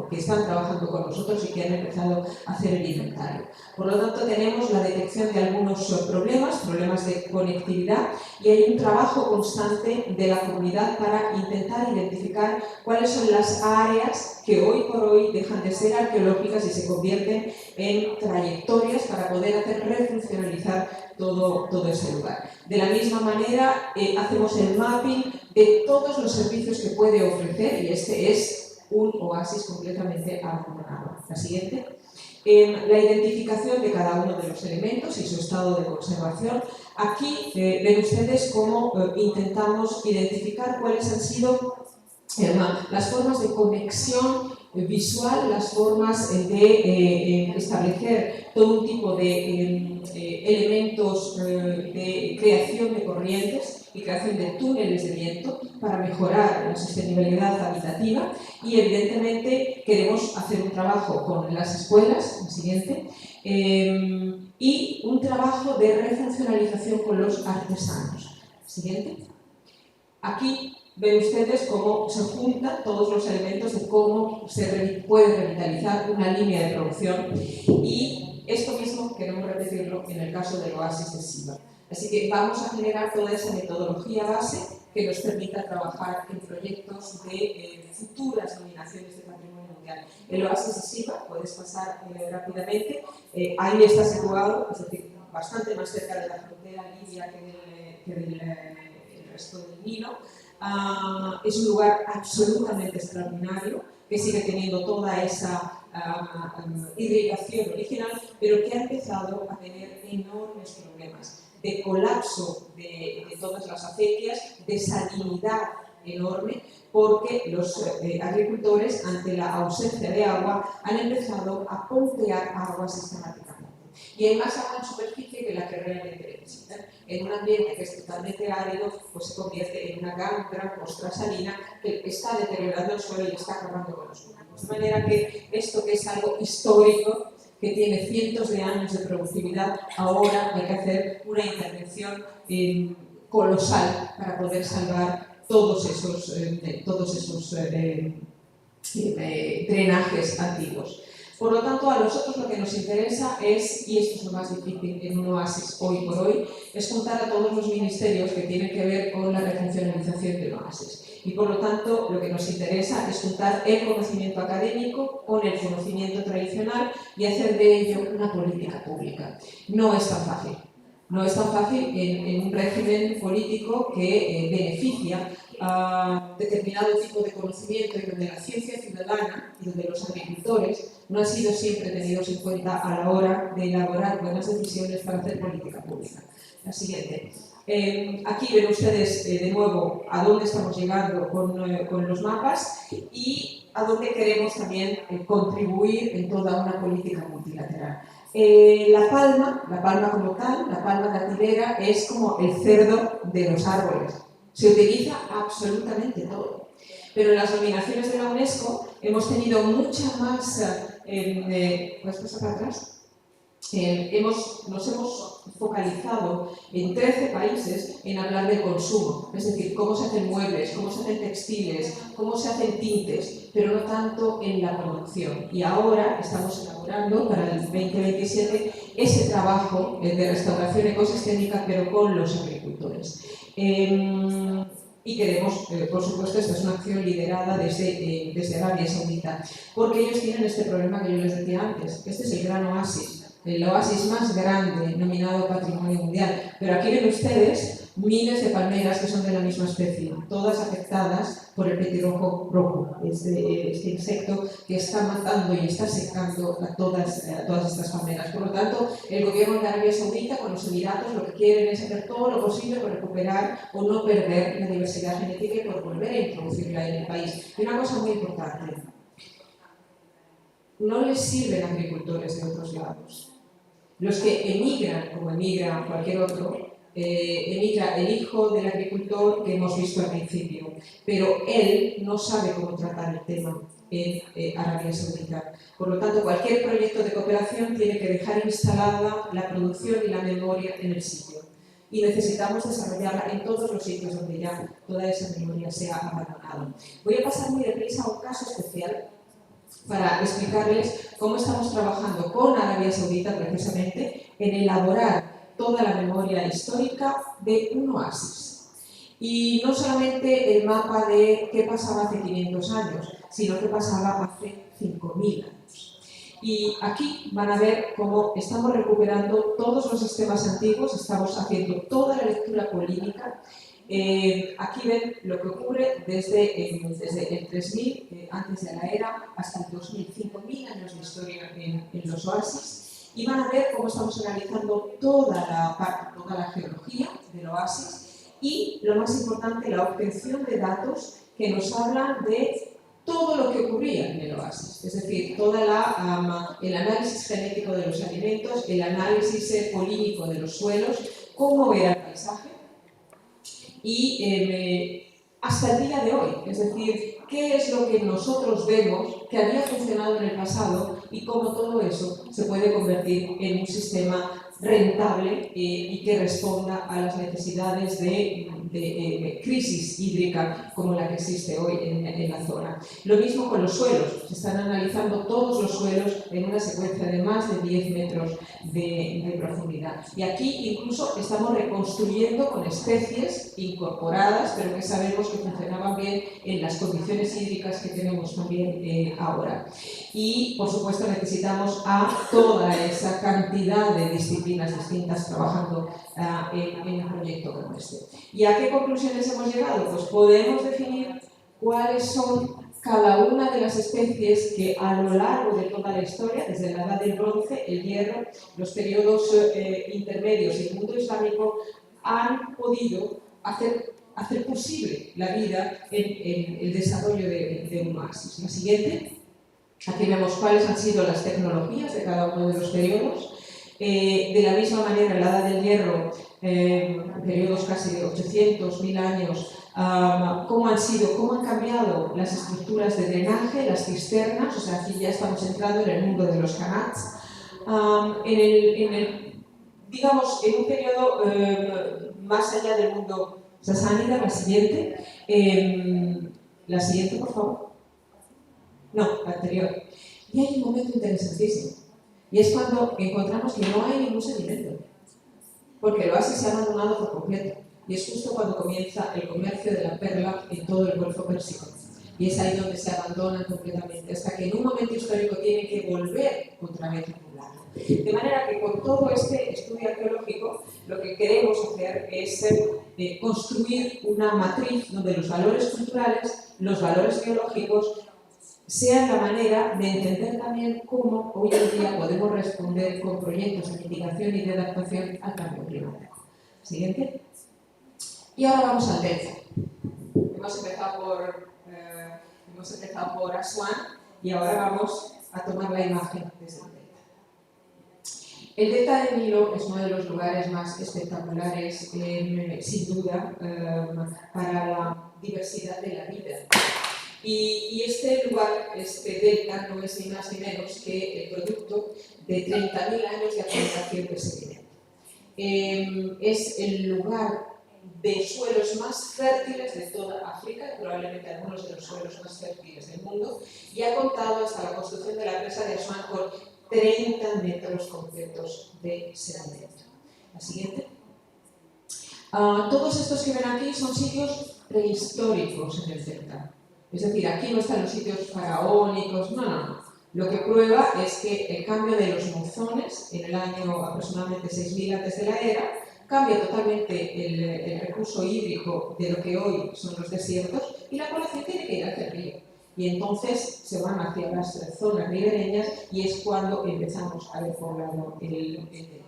que están trabajando con nosotros y que han empezado a hacer el inventario. Por lo tanto, tenemos la detección de algunos problemas de conectividad, y hay un trabajo constante de la comunidad para intentar identificar cuáles son las áreas que hoy por hoy dejan de ser arqueológicas y se convierten en trayectorias para poder hacer refuncionalizar todo ese lugar. De la misma manera, hacemos el mapping de todos los servicios que puede ofrecer, y este es un oasis completamente abandonado. La siguiente. La identificación de cada uno de los elementos y su estado de conservación. Aquí ven ustedes cómo intentamos identificar cuáles han sido las formas de conexión visual, las formas de establecer todo un tipo de elementos de creación de corrientes. y creación de túneles de viento para mejorar la sostenibilidad habitativa y evidentemente queremos hacer un trabajo con las escuelas, el siguiente, y un trabajo de refuncionalización con los artesanos. Siguiente. Aquí ven ustedes cómo se juntan todos los elementos de cómo se puede revitalizar una línea de producción y esto mismo queremos repetirlo en el caso del oasis de Siva. Así que vamos a generar toda esa metodología base que nos permita trabajar en proyectos de futuras nominaciones de patrimonio mundial. El oasis de Siva, puedes pasar rápidamente, ahí está situado, es decir, bastante más cerca de la frontera libia que del resto del Nilo. Es un lugar absolutamente extraordinario que sigue teniendo toda esa irrigación original, pero que ha empezado a tener enormes problemas de colapso de todas las acequias, de salinidad enorme, porque los agricultores, ante la ausencia de agua, han empezado a pompear agua sistemáticamente. Y hay más agua en superficie que la que realmente necesitan. En un ambiente que es totalmente árido, pues se convierte en una gran costra salina que está deteriorando el suelo y está acabando con los cultivos. De manera que esto, que es algo histórico, que tiene cientos de años de productividad, ahora hay que hacer una intervención colosal para poder salvar todos esos drenajes antiguos. Por lo tanto, a nosotros lo que nos interesa es, y esto es lo más difícil en un oasis hoy por hoy, es juntar a todos los ministerios que tienen que ver con la refuncionalización del oasis. Y por lo tanto, lo que nos interesa es juntar el conocimiento académico con el conocimiento tradicional y hacer de ello una política pública. No es tan fácil. No es tan fácil en un régimen político que beneficia a determinado tipo de conocimiento y donde la ciencia ciudadana y donde los agricultores no han sido siempre tenidos en cuenta a la hora de elaborar buenas decisiones para hacer política pública. La siguiente. Aquí ven ustedes de nuevo a dónde estamos llegando con los mapas y a dónde queremos también contribuir en toda una política multilateral. La palma como tal, la palma datilera, es como el cerdo de los árboles. Se utiliza absolutamente todo. Pero en las nominaciones de la UNESCO hemos tenido mucha más... ¿puedes pasar para atrás? Nos hemos focalizado en 13 países en hablar del consumo, es decir, cómo se hacen muebles, cómo se hacen textiles, cómo se hacen tintes, pero no tanto en la producción. Y ahora estamos elaborando para el 2027 ese trabajo de restauración ecosistémica, pero con los agricultores. Y queremos, por supuesto, esta es una acción liderada desde Arabia Saudita, porque ellos tienen este problema que yo les decía antes. Este es el gran oasis. El oasis más grande nominado Patrimonio Mundial. Pero aquí ven ustedes miles de palmeras que son de la misma especie, todas afectadas por el petirrojo rojo, este insecto que está matando y está secando a todas estas palmeras. Por lo tanto, el gobierno de Arabia Saudita con los Emiratos lo que quieren es hacer todo lo posible por recuperar o no perder la diversidad genética y por volver a introducirla en el país. Y una cosa muy importante, no les sirven agricultores de otros lados. Los que emigran, como emigra cualquier otro, emigra el hijo del agricultor que hemos visto al principio, pero él no sabe cómo tratar el tema en Arabia Saudita. Por lo tanto, cualquier proyecto de cooperación tiene que dejar instalada la producción y la memoria en el sitio. Y necesitamos desarrollarla en todos los sitios donde ya toda esa memoria sea abandonada. Voy a pasar muy deprisa a un caso especial para explicarles cómo estamos trabajando con Arabia Saudita precisamente en elaborar toda la memoria histórica de un oasis. Y no solamente el mapa de qué pasaba hace 500 años, sino qué pasaba hace 5.000 años. Y aquí van a ver cómo estamos recuperando todos los sistemas antiguos, estamos haciendo toda la lectura política. Aquí ven lo que ocurre desde el 3000 antes de la era hasta el 2000, 5.000 años de historia en los oasis, y van a ver cómo estamos analizando toda la geología del oasis y, lo más importante, la obtención de datos que nos hablan de todo lo que ocurría en el oasis, es decir, todo el análisis genético de los alimentos, el análisis polínico de los suelos, cómo era el paisaje. y hasta el día de hoy, es decir, qué es lo que nosotros vemos que había funcionado en el pasado y cómo todo eso se puede convertir en un sistema rentable y que responda a las necesidades de crisis hídrica como la que existe hoy en la zona. Lo mismo con los suelos, se están analizando todos los suelos en una secuencia de más de 10 metros de profundidad. Y aquí incluso estamos reconstruyendo con especies incorporadas, pero que sabemos que funcionaban bien en las condiciones hídricas que tenemos también ahora. Y, por supuesto, necesitamos a toda esa cantidad de disciplinas distintas trabajando en un proyecto como este. ¿Y a qué conclusiones hemos llegado? Pues podemos definir cuáles son cada una de las especies que a lo largo de toda la historia, desde la Edad del Bronce, el Hierro, los periodos intermedios y el mundo islámico, han podido hacer posible la vida en el desarrollo de un oasis. La siguiente. Aquí vemos cuáles han sido las tecnologías de cada uno de los periodos. De la misma manera, en la Edad del Hierro, periodos casi de 800, 1000 años, cómo han cambiado las estructuras de drenaje, las cisternas, o sea, aquí ya estamos entrando en el mundo de los canals. Digamos, en un periodo más allá del mundo sasánida, la siguiente. La siguiente, por favor. No, la anterior. Y hay un momento interesantísimo. Y es cuando encontramos que no hay ningún sedimento. Porque el oasis se ha abandonado por completo. Y es justo cuando comienza el comercio de la perla en todo el Golfo Pérsico. Y es ahí donde se abandonan completamente, hasta que en un momento histórico tienen que volver otra vez a poblarlo. De manera que con todo este estudio arqueológico lo que queremos hacer es construir una matriz donde los valores culturales, los valores biológicos, sean la manera de entender también cómo hoy en día podemos responder con proyectos de mitigación y de adaptación al cambio climático. Siguiente. Y ahora vamos al delta. Hemos empezado por Asuán y ahora vamos a tomar la imagen desde el delta. El delta del Nilo es uno de los lugares más espectaculares, sin duda, para la diversidad de la vida. Y este lugar, este delta, no es ni más ni menos que el producto de 30.000 años de acumulación de sedimento. Es el lugar de suelos más fértiles de toda África, probablemente algunos de los suelos más fértiles del mundo, y ha contado hasta la construcción de la presa de Asuán con 30 metros completos de sedimento. La siguiente. Todos estos que ven aquí son sitios prehistóricos en el delta. Es decir, aquí no están los sitios faraónicos, no. Lo que prueba es que el cambio de los monzones en el año aproximadamente 6000 antes de la era cambia totalmente el recurso hídrico de lo que hoy son los desiertos y la población tiene que ir hacia el río. Y entonces se van hacia las zonas ribereñas y es cuando empezamos a ver poblado el delta.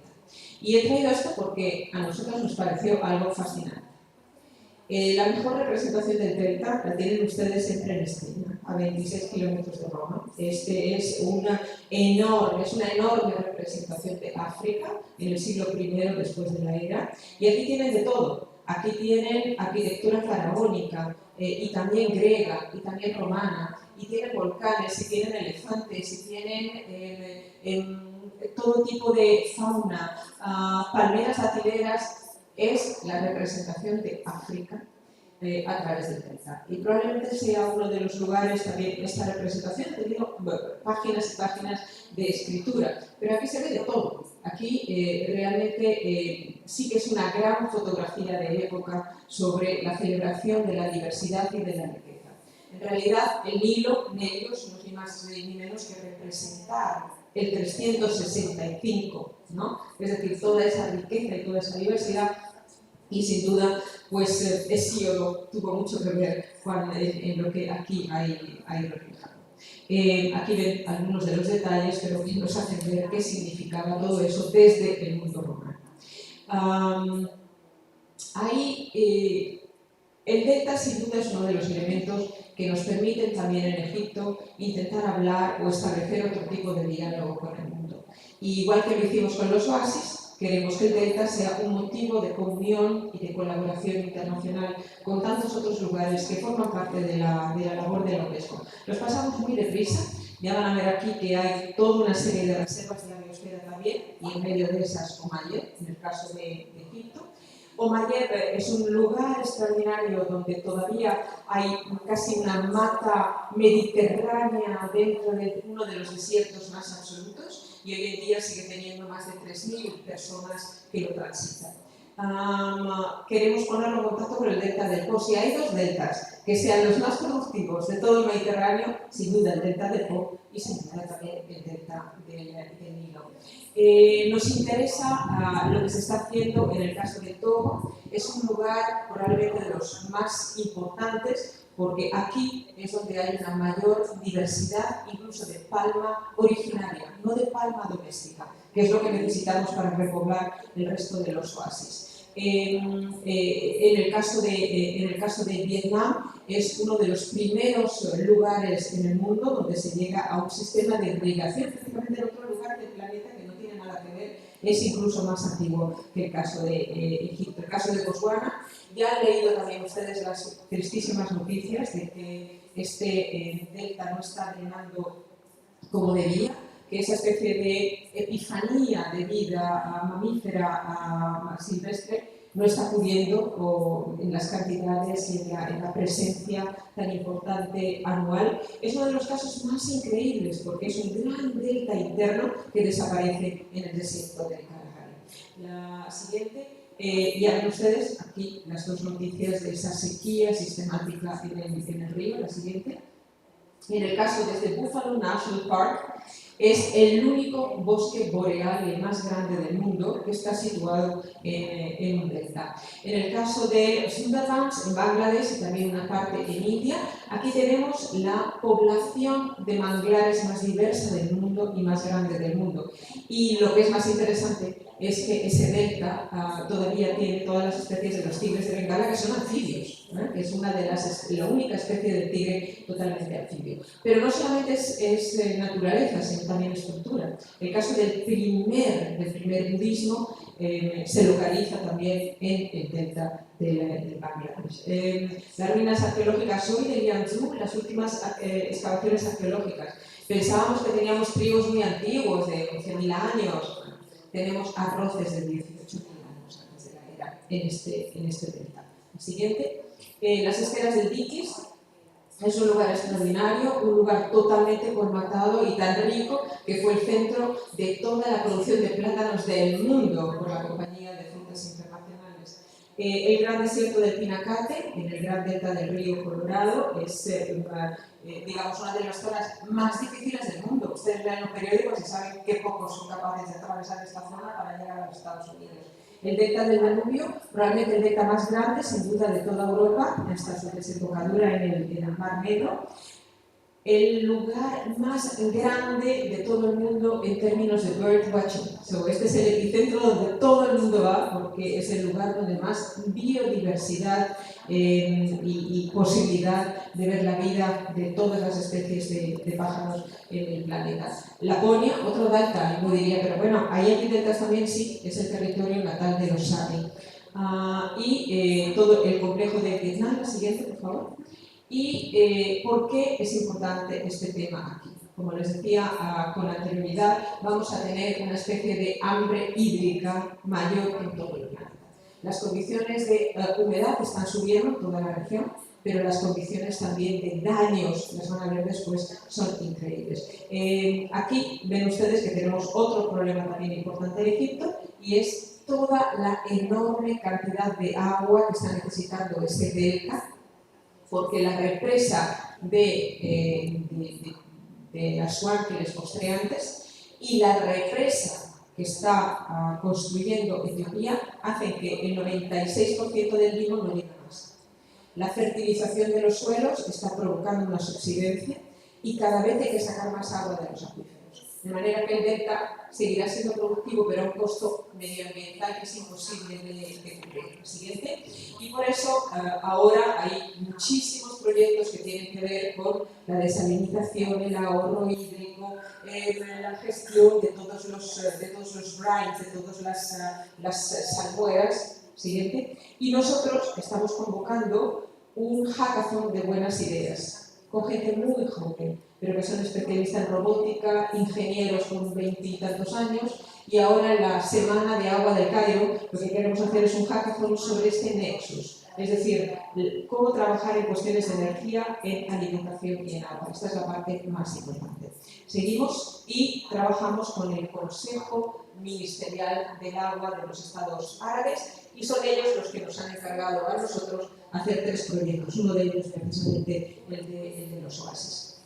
Y he traído esto porque a nosotros nos pareció algo fascinante. La mejor representación del delta la tienen ustedes en Prenestina, a 26 kilómetros de Roma. Este es una enorme representación de África en el siglo I después de la era. Y aquí tienen de todo. Aquí tienen arquitectura faraónica y también griega y también romana. Y tienen volcanes, y tienen elefantes, y tienen todo tipo de fauna, palmeras datileras. Es la representación de África a través del delta. Y probablemente sea uno de los lugares también esta representación, he tenido páginas y páginas de escritura, pero aquí se ve de todo. Aquí realmente sí que es una gran fotografía de época sobre la celebración de la diversidad y de la riqueza. En realidad, el Nilo negro no es ni más ni menos que representar el 365, ¿no? Es decir, toda esa riqueza y toda esa diversidad. Y sin duda, pues Hesíodo tuvo mucho que ver en lo que aquí hay reflejado. Aquí ven algunos de los detalles, pero que nos hacen ver qué significaba todo eso desde el mundo romano. El delta sin duda es uno de los elementos que nos permiten también en Egipto intentar hablar o establecer otro tipo de diálogo con el mundo. Y igual que lo hicimos con los oasis, queremos que el delta sea un motivo de comunión y de colaboración internacional con tantos otros lugares que forman parte de la labor de la UNESCO. Los pasamos muy deprisa, ya van a ver aquí que hay toda una serie de reservas de la biosfera también, y en medio de esas Omaye, en el caso de Egipto. Omaye es un lugar extraordinario donde todavía hay casi una mata mediterránea dentro de uno de los desiertos más absolutos, y hoy en día sigue teniendo más de 3.000 personas que lo transitan. Queremos ponerlo en contacto con el delta del Po. Si hay dos deltas que sean los más productivos de todo el Mediterráneo, sin duda el delta del Po y sin duda también el delta del Nilo. Nos interesa lo que se está haciendo en el caso de Togo. Es un lugar probablemente de los más importantes, porque aquí es donde hay una mayor diversidad, incluso de palma originaria, no de palma doméstica, que es lo que necesitamos para repoblar el resto de los oasis. En el caso de Vietnam, es uno de los primeros lugares en el mundo donde se llega a un sistema de irrigación, prácticamente en otro lugar del planeta que no tiene nada que ver, es incluso más antiguo que el caso de Egipto. El caso de Botswana, ya han leído también ustedes las tristísimas noticias de que este delta no está drenando como debía, que esa especie de epifanía de vida mamífera silvestre no está pudiendo en las cantidades y en la presencia tan importante anual. Es uno de los casos más increíbles porque es un gran delta interno que desaparece en el desierto del Kalahari. La siguiente. Ya ven ustedes aquí las dos noticias de esa sequía sistemática en el río. La siguiente. En el caso de este Buffalo National Park, es el único bosque boreal el más grande del mundo que está situado en un delta. En el caso de Sundarbans, en Bangladesh y también una parte en India, aquí tenemos la población de manglares más diversa del mundo y más grande del mundo. Y lo que es más interesante es que ese delta todavía tiene todas las especies de los tigres de Bengala que son anfibios, que es la única especie de tigre totalmente anfibio. Pero no solamente es naturaleza, sino también estructura. El caso del primer budismo se localiza también en el delta del Bangladesh. Las ruinas arqueológicas hoy de Lianzhou, las últimas excavaciones arqueológicas, pensábamos que teníamos tribus muy antiguos, de 11.000 años. Tenemos arroces de 18.000 años antes de la era en este delta. El siguiente, las esteras del Dikis. Es un lugar extraordinario, un lugar totalmente colmatado y tan rico que fue el centro de toda la producción de plátanos del mundo por la Compañía de Frutas Internacionales. El gran desierto del Pinacate, en el gran delta del río Colorado, es digamos, una de las zonas más difíciles del mundo. Ustedes leen los periódicos y saben qué pocos son capaces de atravesar esta zona para llegar a los Estados Unidos. El delta del Danubio, probablemente el delta más grande, sin duda, de toda Europa, hasta su desembocadura en el Mar Negro. El lugar más grande de todo el mundo en términos de birdwatching. Este es el epicentro donde todo el mundo va, porque es el lugar donde más biodiversidad y posibilidad de ver la vida de todas las especies de pájaros en el planeta. Laponia, otro delta, yo diría, pero bueno, ahí hay deltas también, sí, es el territorio natal de los Sami. Todo el complejo de Vietnam, la siguiente, por favor. ¿Y por qué es importante este tema aquí? Como les decía con anterioridad, vamos a tener una especie de hambre hídrica mayor en todo el planeta. Las condiciones de humedad están subiendo en toda la región, pero las condiciones también de daños, las van a ver después, son increíbles. Aquí ven ustedes que tenemos otro problema también importante en Egipto, y es toda la enorme cantidad de agua que está necesitando este delta, porque la represa de Asuán que les mostré antes y la represa que está construyendo Etiopía hacen que el 96% del Nilo no llegue más. La fertilización de los suelos está provocando una subsidencia y cada vez hay que sacar más agua de los acuíferos. De manera que el delta seguirá siendo productivo, pero a un costo medioambiental que es imposible de cubrir. Siguiente. Y por eso ahora hay muchísimos proyectos que tienen que ver con la desalinización, el ahorro hídrico, la gestión de todos los brines, de todas las salmueras. Siguiente. Y nosotros estamos convocando un hackathon de buenas ideas, con gente muy joven, pero que son especialistas en robótica, ingenieros con 20 y tantos años, y ahora en la Semana de Agua del Cairo lo que queremos hacer es un hackathon sobre este nexus, es decir, cómo trabajar en cuestiones de energía, en alimentación y en agua. Esta es la parte más importante. Seguimos y trabajamos con el Consejo Ministerial del Agua de los Estados Árabes y son ellos los que nos han encargado a nosotros hacer 3 proyectos, uno de ellos precisamente el de los oasis.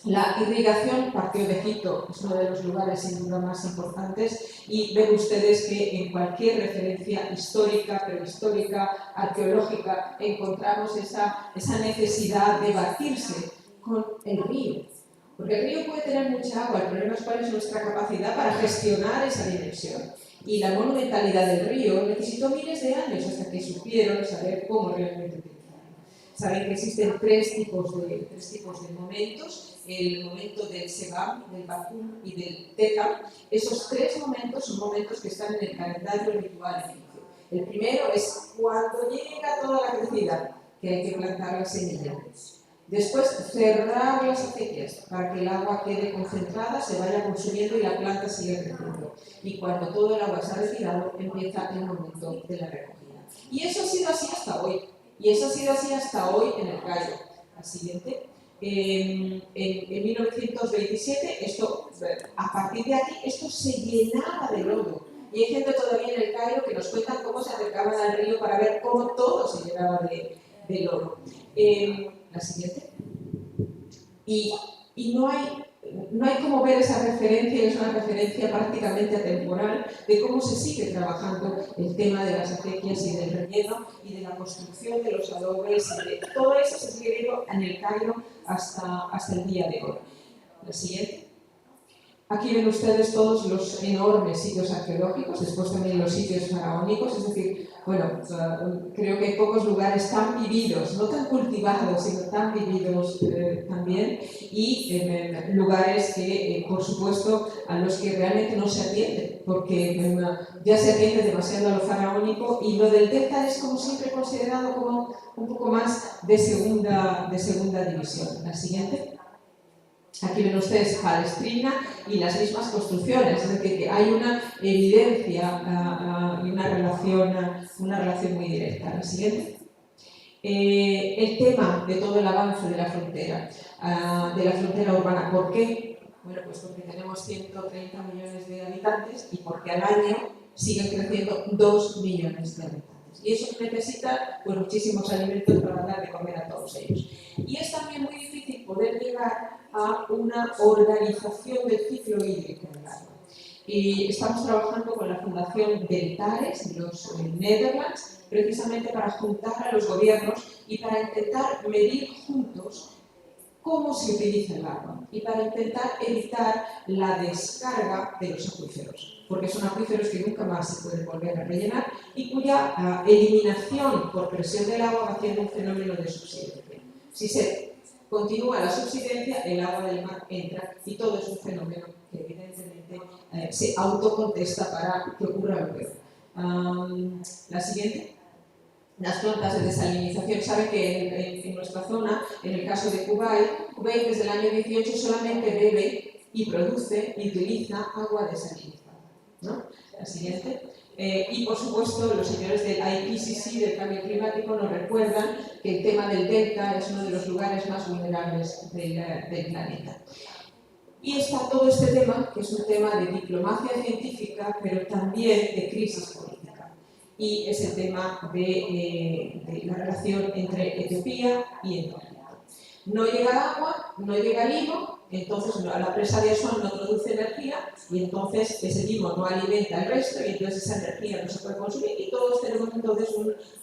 La irrigación partió de Egipto, es uno de los lugares sin duda más importantes y ven ustedes que en cualquier referencia histórica, prehistórica, arqueológica, encontramos esa necesidad de batirse con el río. Porque el río puede tener mucha agua, el problema es cuál es nuestra capacidad para gestionar esa dimensión. Y la monumentalidad del río necesitó miles de años hasta que supieron saber cómo realmente utilizarlo. Saben que existen tres tipos de momentos, el momento del Sebam, del Bakum y del Tekam. Esos 3 momentos son momentos que están en el calendario ritual egipcio. El primero es cuando llega toda la crecida, que hay que plantar las semillas. Después, cerrar las acequias para que el agua quede concentrada, se vaya consumiendo y la planta siga creciendo. Y cuando todo el agua se ha retirado, empieza el momento de la recogida. Y eso ha sido así hasta hoy. Y eso ha sido así hasta hoy en el Cairo. La siguiente. En 1927, a partir de aquí, esto se llenaba de lodo. Y hay gente todavía en el Cairo que nos cuenta cómo se acercaban al río para ver cómo todo se llenaba de lodo. La siguiente. Y no hay cómo ver esa referencia, es una referencia prácticamente atemporal de cómo se sigue trabajando el tema de las acequias y del relleno y de la construcción de los adobes. Todo eso se sigue viendo en el Cairo hasta el día de hoy. La siguiente. Aquí ven ustedes todos los enormes sitios arqueológicos, después también los sitios faraónicos, es decir, bueno, creo que hay pocos lugares tan vividos, no tan cultivados, sino tan vividos también, y lugares que, por supuesto, a los que realmente no se atiende, porque ya se atiende demasiado a lo faraónico y lo del delta es como siempre considerado como un poco más de segunda división. La siguiente. Aquí ven ustedes Palestrina y las mismas construcciones, es decir, que hay una evidencia y una relación muy directa. La siguiente. El tema de todo el avance de la frontera urbana. ¿Por qué? Bueno, pues porque tenemos 130 millones de habitantes y porque al año siguen creciendo 2 millones de habitantes. Y eso necesita pues, muchísimos alimentos para dar de comer a todos ellos. Y es también muy difícil poder llegar a una organización del ciclo hídrico en el agua. Y estamos trabajando con la Fundación Deltares de los Netherlands, precisamente para juntar a los gobiernos y para intentar medir juntos cómo se utiliza el agua y para intentar evitar la descarga de los acuíferos, porque son acuíferos que nunca más se pueden volver a rellenar y cuya eliminación por presión del agua va haciendo un fenómeno de subsidencia. Si se continúa la subsidencia, el agua del mar entra y todo es un fenómeno que evidentemente se autocontesta para que ocurra lo peor. La siguiente. Las plantas de desalinización. Saben que en nuestra zona, en el caso de Kuwait desde el año 18 solamente bebe y produce y utiliza agua desalinizada, ¿no? La siguiente. Y por supuesto, los señores del IPCC, del cambio climático, nos recuerdan que el tema del delta es uno de los lugares más vulnerables del planeta. Y está todo este tema, que es un tema de diplomacia científica, pero también de crisis política. Y es el tema de la relación entre Etiopía y Egipto. No llega agua, no llega limo, entonces la presa de Asuán no produce energía y entonces ese limo no alimenta el resto y entonces esa energía no se puede consumir y todos tenemos entonces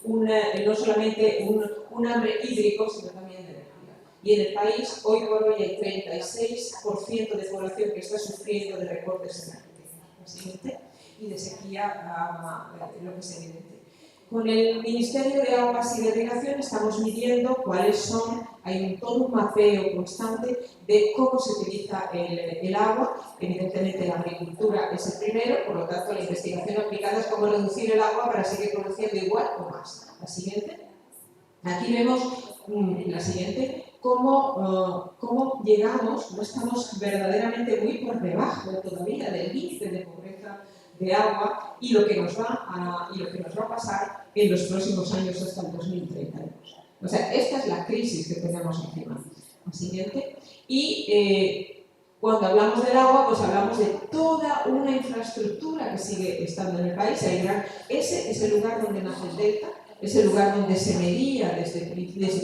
no solamente un hambre hídrico, sino también de energía. Y en el país, hoy por hoy, hay 36% de población que está sufriendo de recortes energéticos y de sequía, lo que es evidente. Con el Ministerio de Aguas y de Irrigación estamos midiendo cuáles son, hay todo un mapeo constante de cómo se utiliza el agua. Evidentemente la agricultura es el primero, por lo tanto la investigación aplicada es cómo reducir el agua para seguir produciendo igual o más. La siguiente. Aquí vemos la siguiente, cómo llegamos, no estamos verdaderamente muy por debajo todavía del índice de pobreza de agua y lo que nos va a pasar en los próximos años hasta el 2032. O sea, esta es la crisis que tenemos encima. La siguiente. Y cuando hablamos del agua, pues hablamos de toda una infraestructura que sigue estando en el país. Ese es el lugar donde nace el delta. Es el lugar donde se medía desde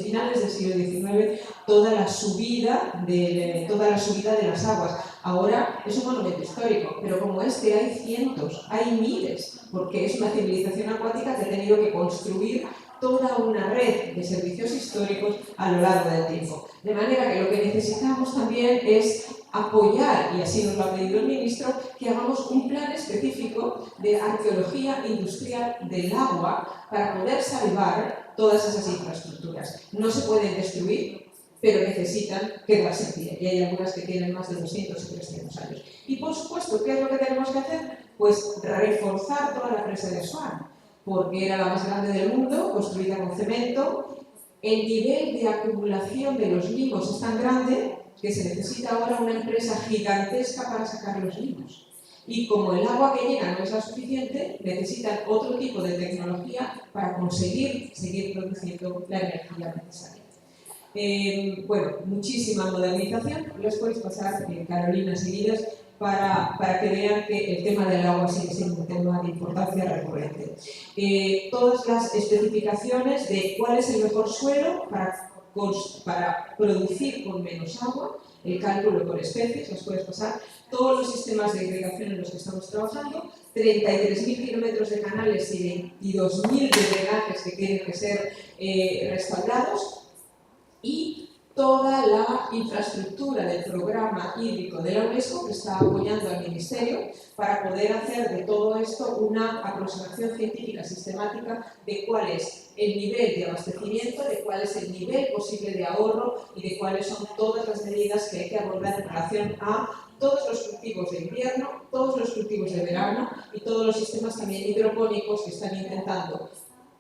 finales del siglo XIX toda la subida de las aguas. Ahora es un monumento histórico, pero como este hay cientos, hay miles, porque es una civilización acuática que ha tenido que construir toda una red de servicios históricos a lo largo del tiempo. De manera que lo que necesitamos también es apoyar, y así nos lo ha pedido el ministro, que hagamos un plan específico de arqueología industrial del agua para poder salvar todas esas infraestructuras. No se pueden destruir, pero necesitan quedarse en pie. Y hay algunas que tienen más de 200 y 300 años. Y por supuesto, ¿qué es lo que tenemos que hacer? Pues reforzar toda la presa de Asuán, porque era la más grande del mundo, construida con cemento. El nivel de acumulación de los limos es tan grande que se necesita ahora una empresa gigantesca para sacar los limos. Y como el agua que llega no es la suficiente, necesitan otro tipo de tecnología para conseguir seguir produciendo la energía necesaria. Bueno, muchísima modernización. Los podéis pasar, Carolina, seguidas, para que vean que el tema del agua sigue siendo un tema de importancia recurrente. Todas las especificaciones de cuál es el mejor suelo para producir con menos agua, el cálculo por especies, los puedes pasar, todos los sistemas de irrigación en los que estamos trabajando, 33.000 kilómetros de canales y 22.000 de drenajes que tienen que ser respaldados, y toda la infraestructura del programa hídrico de la UNESCO que está apoyando al Ministerio para poder hacer de todo esto una aproximación científica sistemática de cuál es el nivel de abastecimiento, de cuál es el nivel posible de ahorro y de cuáles son todas las medidas que hay que abordar en relación a todos los cultivos de invierno, todos los cultivos de verano y todos los sistemas también hidropónicos que están intentando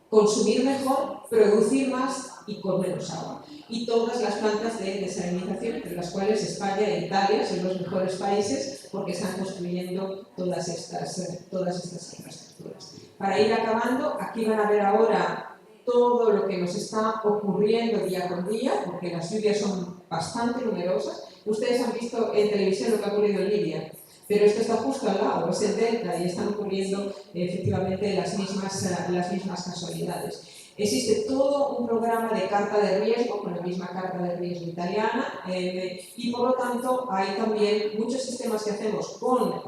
consumir mejor, producir más y con menos agua. Y todas las plantas de desalinización, entre las cuales España e Italia son los mejores países porque están construyendo todas estas infraestructuras. Para ir acabando, aquí van a ver ahora todo lo que nos está ocurriendo día con día, porque las lluvias son bastante numerosas. Ustedes han visto en televisión lo que ha ocurrido en Libia, pero esto está justo al lado, es el delta y están ocurriendo efectivamente las mismas casualidades. Existe todo un programa de carta de riesgo, con la misma carta de riesgo italiana, y por lo tanto hay también muchos sistemas que hacemos con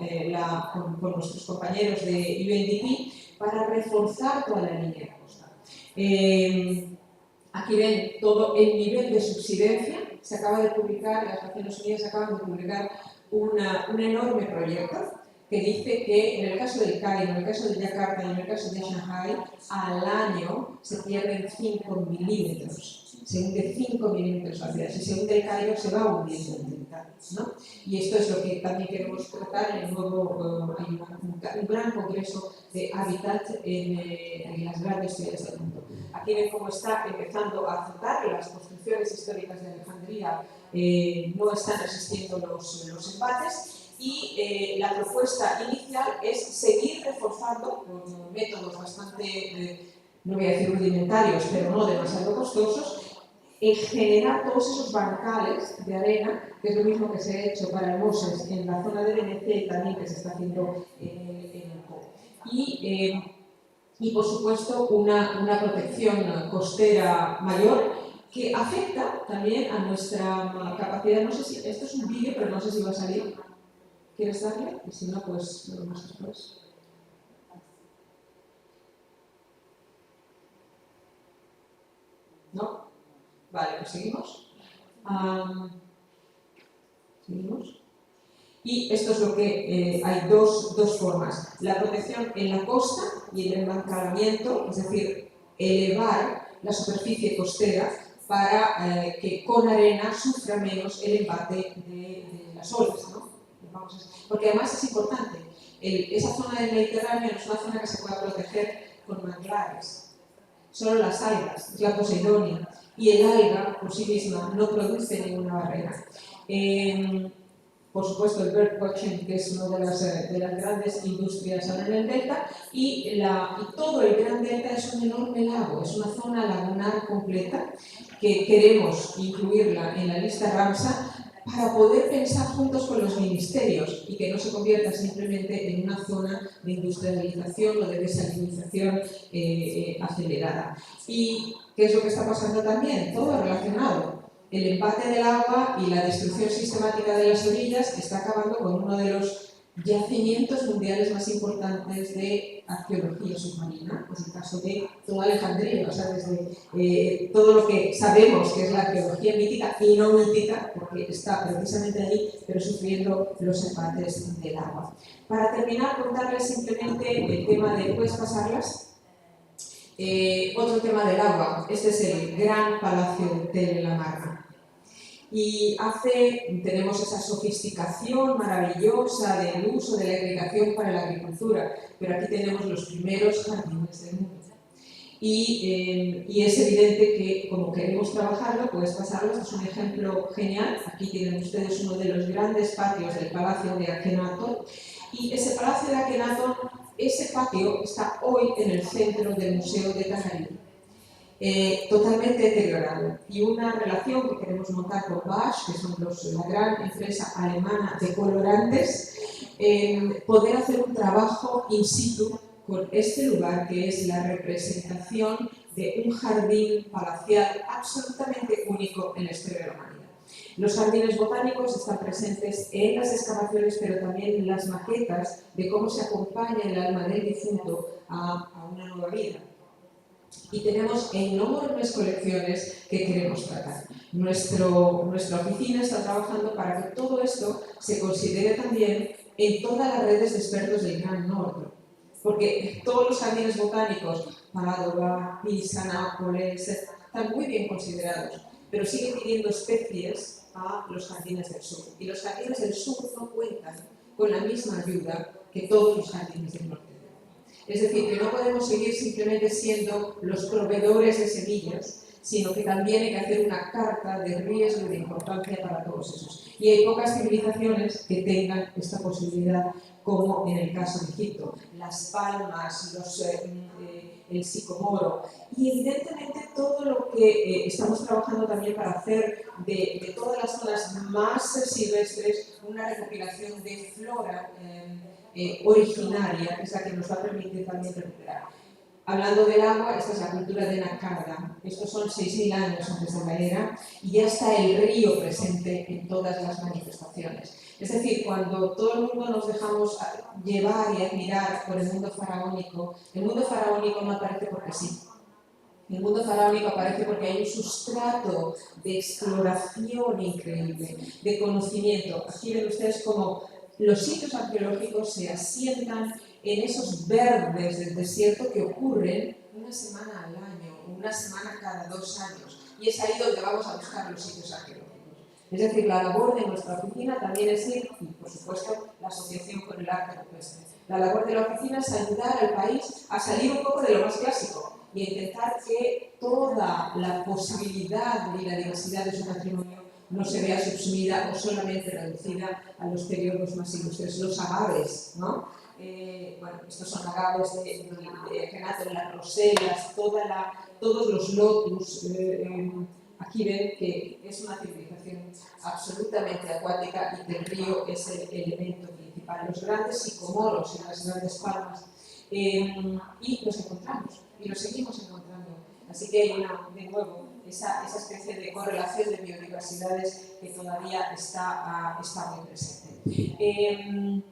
nuestros compañeros de UNDP para reforzar toda la línea de costa. Aquí ven todo el nivel de subsidencia. Se acaba de publicar, las Naciones Unidas acaban de publicar un enorme proyecto que dice que en el caso del Cairo, en el caso de Yakarta y en el caso de Shanghai, al año se pierden 5 milímetros. Se hunde 5 milímetros la ciudad. Si se hunde el Cairo, se va hundiendo el delta, ¿no? Y esto es lo que también queremos tratar en el nuevo, hay un gran congreso de hábitat en las grandes ciudades del mundo. Aquí ven cómo está empezando a azotar las construcciones históricas de Alejandría. No están resistiendo los embates y la propuesta inicial es seguir reforzando con métodos bastante, no voy a decir rudimentarios, pero no demasiado costosos, en generar todos esos bancales de arena, que es lo mismo que se ha hecho para el Moses en la zona de Venecia y también que se está haciendo en el Po. Y por supuesto una protección costera mayor que afecta también a nuestra capacidad. No sé si esto es un vídeo, pero no sé si va a salir. ¿Quieres darle? Y si no, pues lo vemos después. ¿No? Vale, pues seguimos. ¿Seguimos? Y esto es lo que hay dos formas. La protección en la costa y el embancadamiento, es decir, elevar la superficie costera para que con arena sufra menos el embate de las olas, ¿no? Porque además es importante, esa zona del Mediterráneo no es una zona que se pueda proteger con manglares. Solo las algas, es la Posidonia, y el alga por sí misma no produce ninguna barrera. Por supuesto, el birdwatching, que es una de las grandes industrias ahora en el delta, y todo el gran delta es un enorme lago, es una zona lagunar completa que queremos incluirla en la lista Ramsar para poder pensar juntos con los ministerios y que no se convierta simplemente en una zona de industrialización o de desalinización acelerada. ¿Y qué es lo que está pasando también? Todo relacionado. El empate del agua y la destrucción sistemática de las orillas está acabando con uno de los yacimientos mundiales más importantes de arqueología submarina, es el caso de toda Alejandría, o sea, desde todo lo que sabemos que es la arqueología mítica y no mítica, porque está precisamente ahí, pero sufriendo los empates del agua. Para terminar, contarles simplemente el tema de, ¿puedes pasarlas? Otro tema del agua, este es el gran palacio de la Marca. Y tenemos esa sofisticación maravillosa del uso de la irrigación para la agricultura, pero aquí tenemos los primeros jardines del mundo. Y es evidente que, como queremos trabajarlo, puedes pasarlos, es un ejemplo genial. Aquí tienen ustedes uno de los grandes patios del Palacio de Akhenaton. Y ese Palacio de Akhenaton, ese patio está hoy en el centro del Museo de Tahrir. Totalmente deteriorado. Y una relación que queremos montar con Bosch, que son la gran empresa alemana de colorantes, poder hacer un trabajo in situ con este lugar que es la representación de un jardín palacial absolutamente único en la historia de la humanidad. Los jardines botánicos están presentes en las excavaciones, pero también en las maquetas de cómo se acompaña el alma del difunto a una nueva vida. Y tenemos enormes colecciones que queremos tratar. Nuestra oficina está trabajando para que todo esto se considere también en todas las redes de expertos del Gran Norte. Porque todos los jardines botánicos, Padova, Pisa, Nápoles, están muy bien considerados, pero siguen pidiendo especies a los jardines del sur. Y los jardines del sur no cuentan con la misma ayuda que todos los jardines del norte. Es decir, que no podemos seguir simplemente siendo los proveedores de semillas, sino que también hay que hacer una carta de riesgo y de importancia para todos esos. Y hay pocas civilizaciones que tengan esta posibilidad, como en el caso de Egipto. Las palmas, el sicomoro y evidentemente todo lo que estamos trabajando también para hacer de todas las zonas más silvestres una recopilación de flora originaria, que es la que nos va a permitir también recuperar. Hablando del agua, esta es la cultura de Nakarda. Estos son 6.000 años antes de la era y ya está el río presente en todas las manifestaciones. Es decir, cuando todo el mundo nos dejamos llevar y admirar por el mundo faraónico no aparece porque sí. El mundo faraónico aparece porque hay un sustrato de exploración increíble, de conocimiento. Aquí ven ustedes cómo los sitios arqueológicos se asientan en esos verdes del desierto que ocurren una semana al año, una semana cada 2 años. Y es ahí donde vamos a buscar los sitios arqueológicos. Es decir, la labor de nuestra oficina también es ir, y por supuesto la asociación con el arte rupestre. La labor de la oficina es ayudar al país a salir un poco de lo más clásico y a intentar que toda la posibilidad y la diversidad de su patrimonio no se vea subsumida o solamente reducida a los periodos más ilustres, los agaves, ¿no? Bueno, estos son agaves de Akhenaton, las roselas, todos los lotus. Aquí ven que es una civilización absolutamente acuática y que el río es el elemento principal. Los grandes sicomoros y las grandes palmas. Y los encontramos, y los seguimos encontrando. Así que hay de nuevo esa especie de correlación de biodiversidades que todavía está muy presente.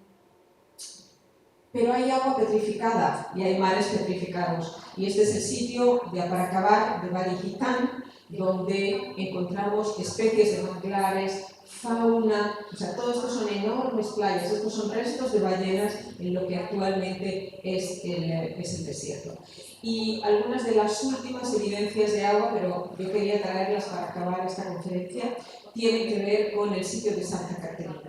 Pero hay agua petrificada y hay mares petrificados. Y este es el sitio de Aparacabar, de Bari Gitán, donde encontramos especies de manglares, fauna, o sea, todo esto son enormes playas, estos son restos de ballenas en lo que actualmente es el desierto. Y algunas de las últimas evidencias de agua, pero yo quería traerlas para acabar esta conferencia, tienen que ver con el sitio de Santa Caterina.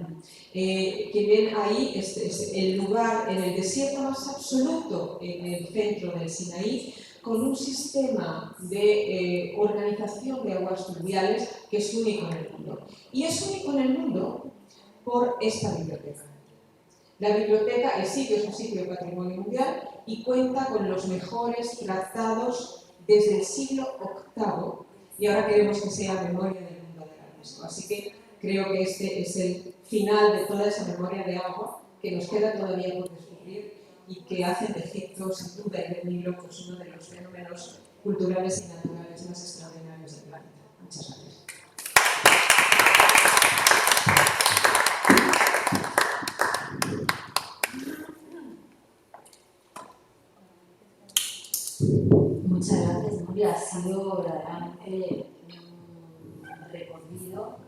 Quien ven ahí es el lugar en el desierto más absoluto, en el centro del Sinaí, con un sistema de organización de aguas fluviales que es único en el mundo. Y es único en el mundo por esta biblioteca. La biblioteca, el sitio es un sitio de patrimonio mundial y cuenta con los mejores tratados desde el siglo VIII, y ahora queremos que sea memoria del mundo de la UNESCO. Así que creo que este es el final de toda esa memoria de agua que nos queda todavía por descubrir y que hace de Egipto, sin duda, y del Nilo, pues uno de los fenómenos culturales y naturales más extraordinarios del planeta. Muchas gracias. Muchas gracias, Nuria. Ha sido verdaderamente un recorrido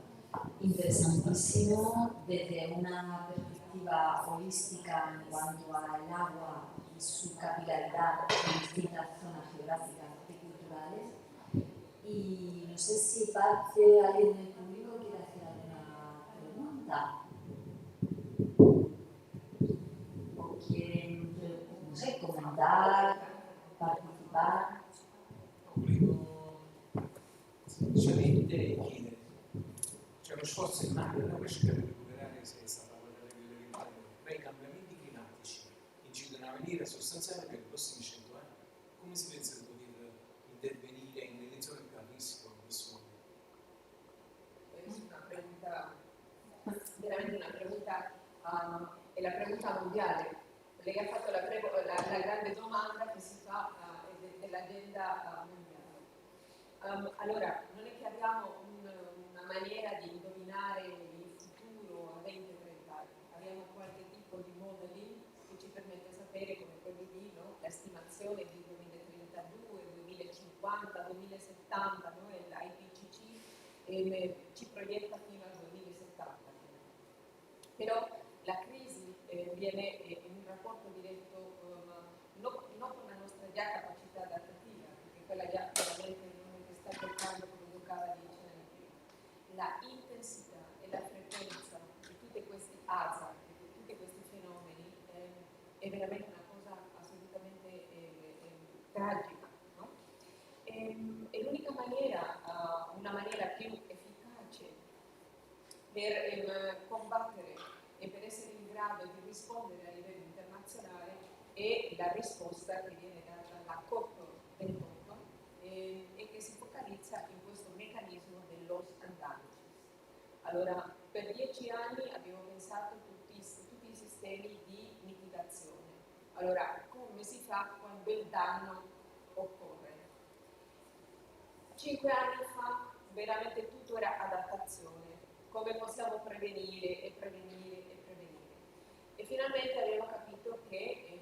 interesantísimo desde una perspectiva holística en cuanto al agua y su capilaridad en distintas zonas geográficas y culturales. Y no sé si alguien del público quiere hacer alguna pregunta. O quieren, no sé, comentar, participar. Volevo semplicemente chiedere, c'è uno sforzo immane da cercare di recuperare, se è stata tra i cambiamenti climatici incidono in una maniera sostanziale per i prossimi 100 anni. Come si pensa di poter intervenire nelle zone più a rischio in questo momento? Es una pregunta, veramente una pregunta, è la pregunta mondiale. Lei ha fatto la grande domanda che si fa dell'agenda mondiale. Allora, non è che abbiamo una maniera di indovinare il futuro a 20-30 anni, abbiamo qualche tipo di modeling che ci permette di sapere, come quelli di la stimazione di 2032, 2050, 2070, no? L'IPCC ci proietta fino al 2070. Però la crisi viene in un rapporto diretto non con la nostra già capacità adattativa, perché quella già veramente non è che sta toccando come toccava 10 anni prima. La intensità e la frequenza di tutti questi hazard, di tutti questi fenomeni è veramente una cosa assolutamente tragica. No? E l'unica maniera, una maniera più efficace per combattere e per essere in grado di rispondere a livello internazionale è la risposta che viene data dalla COP28 e che si focalizza in questo meccanismo del loss and damages. Allora, per 10 anni abbiamo pensato tutti i sistemi di mitigazione. Allora, come si fa quando il danno occorre? 5 anni fa veramente tutto era adattazione. Come possiamo prevenire e prevenire e prevenire. E finalmente abbiamo capito che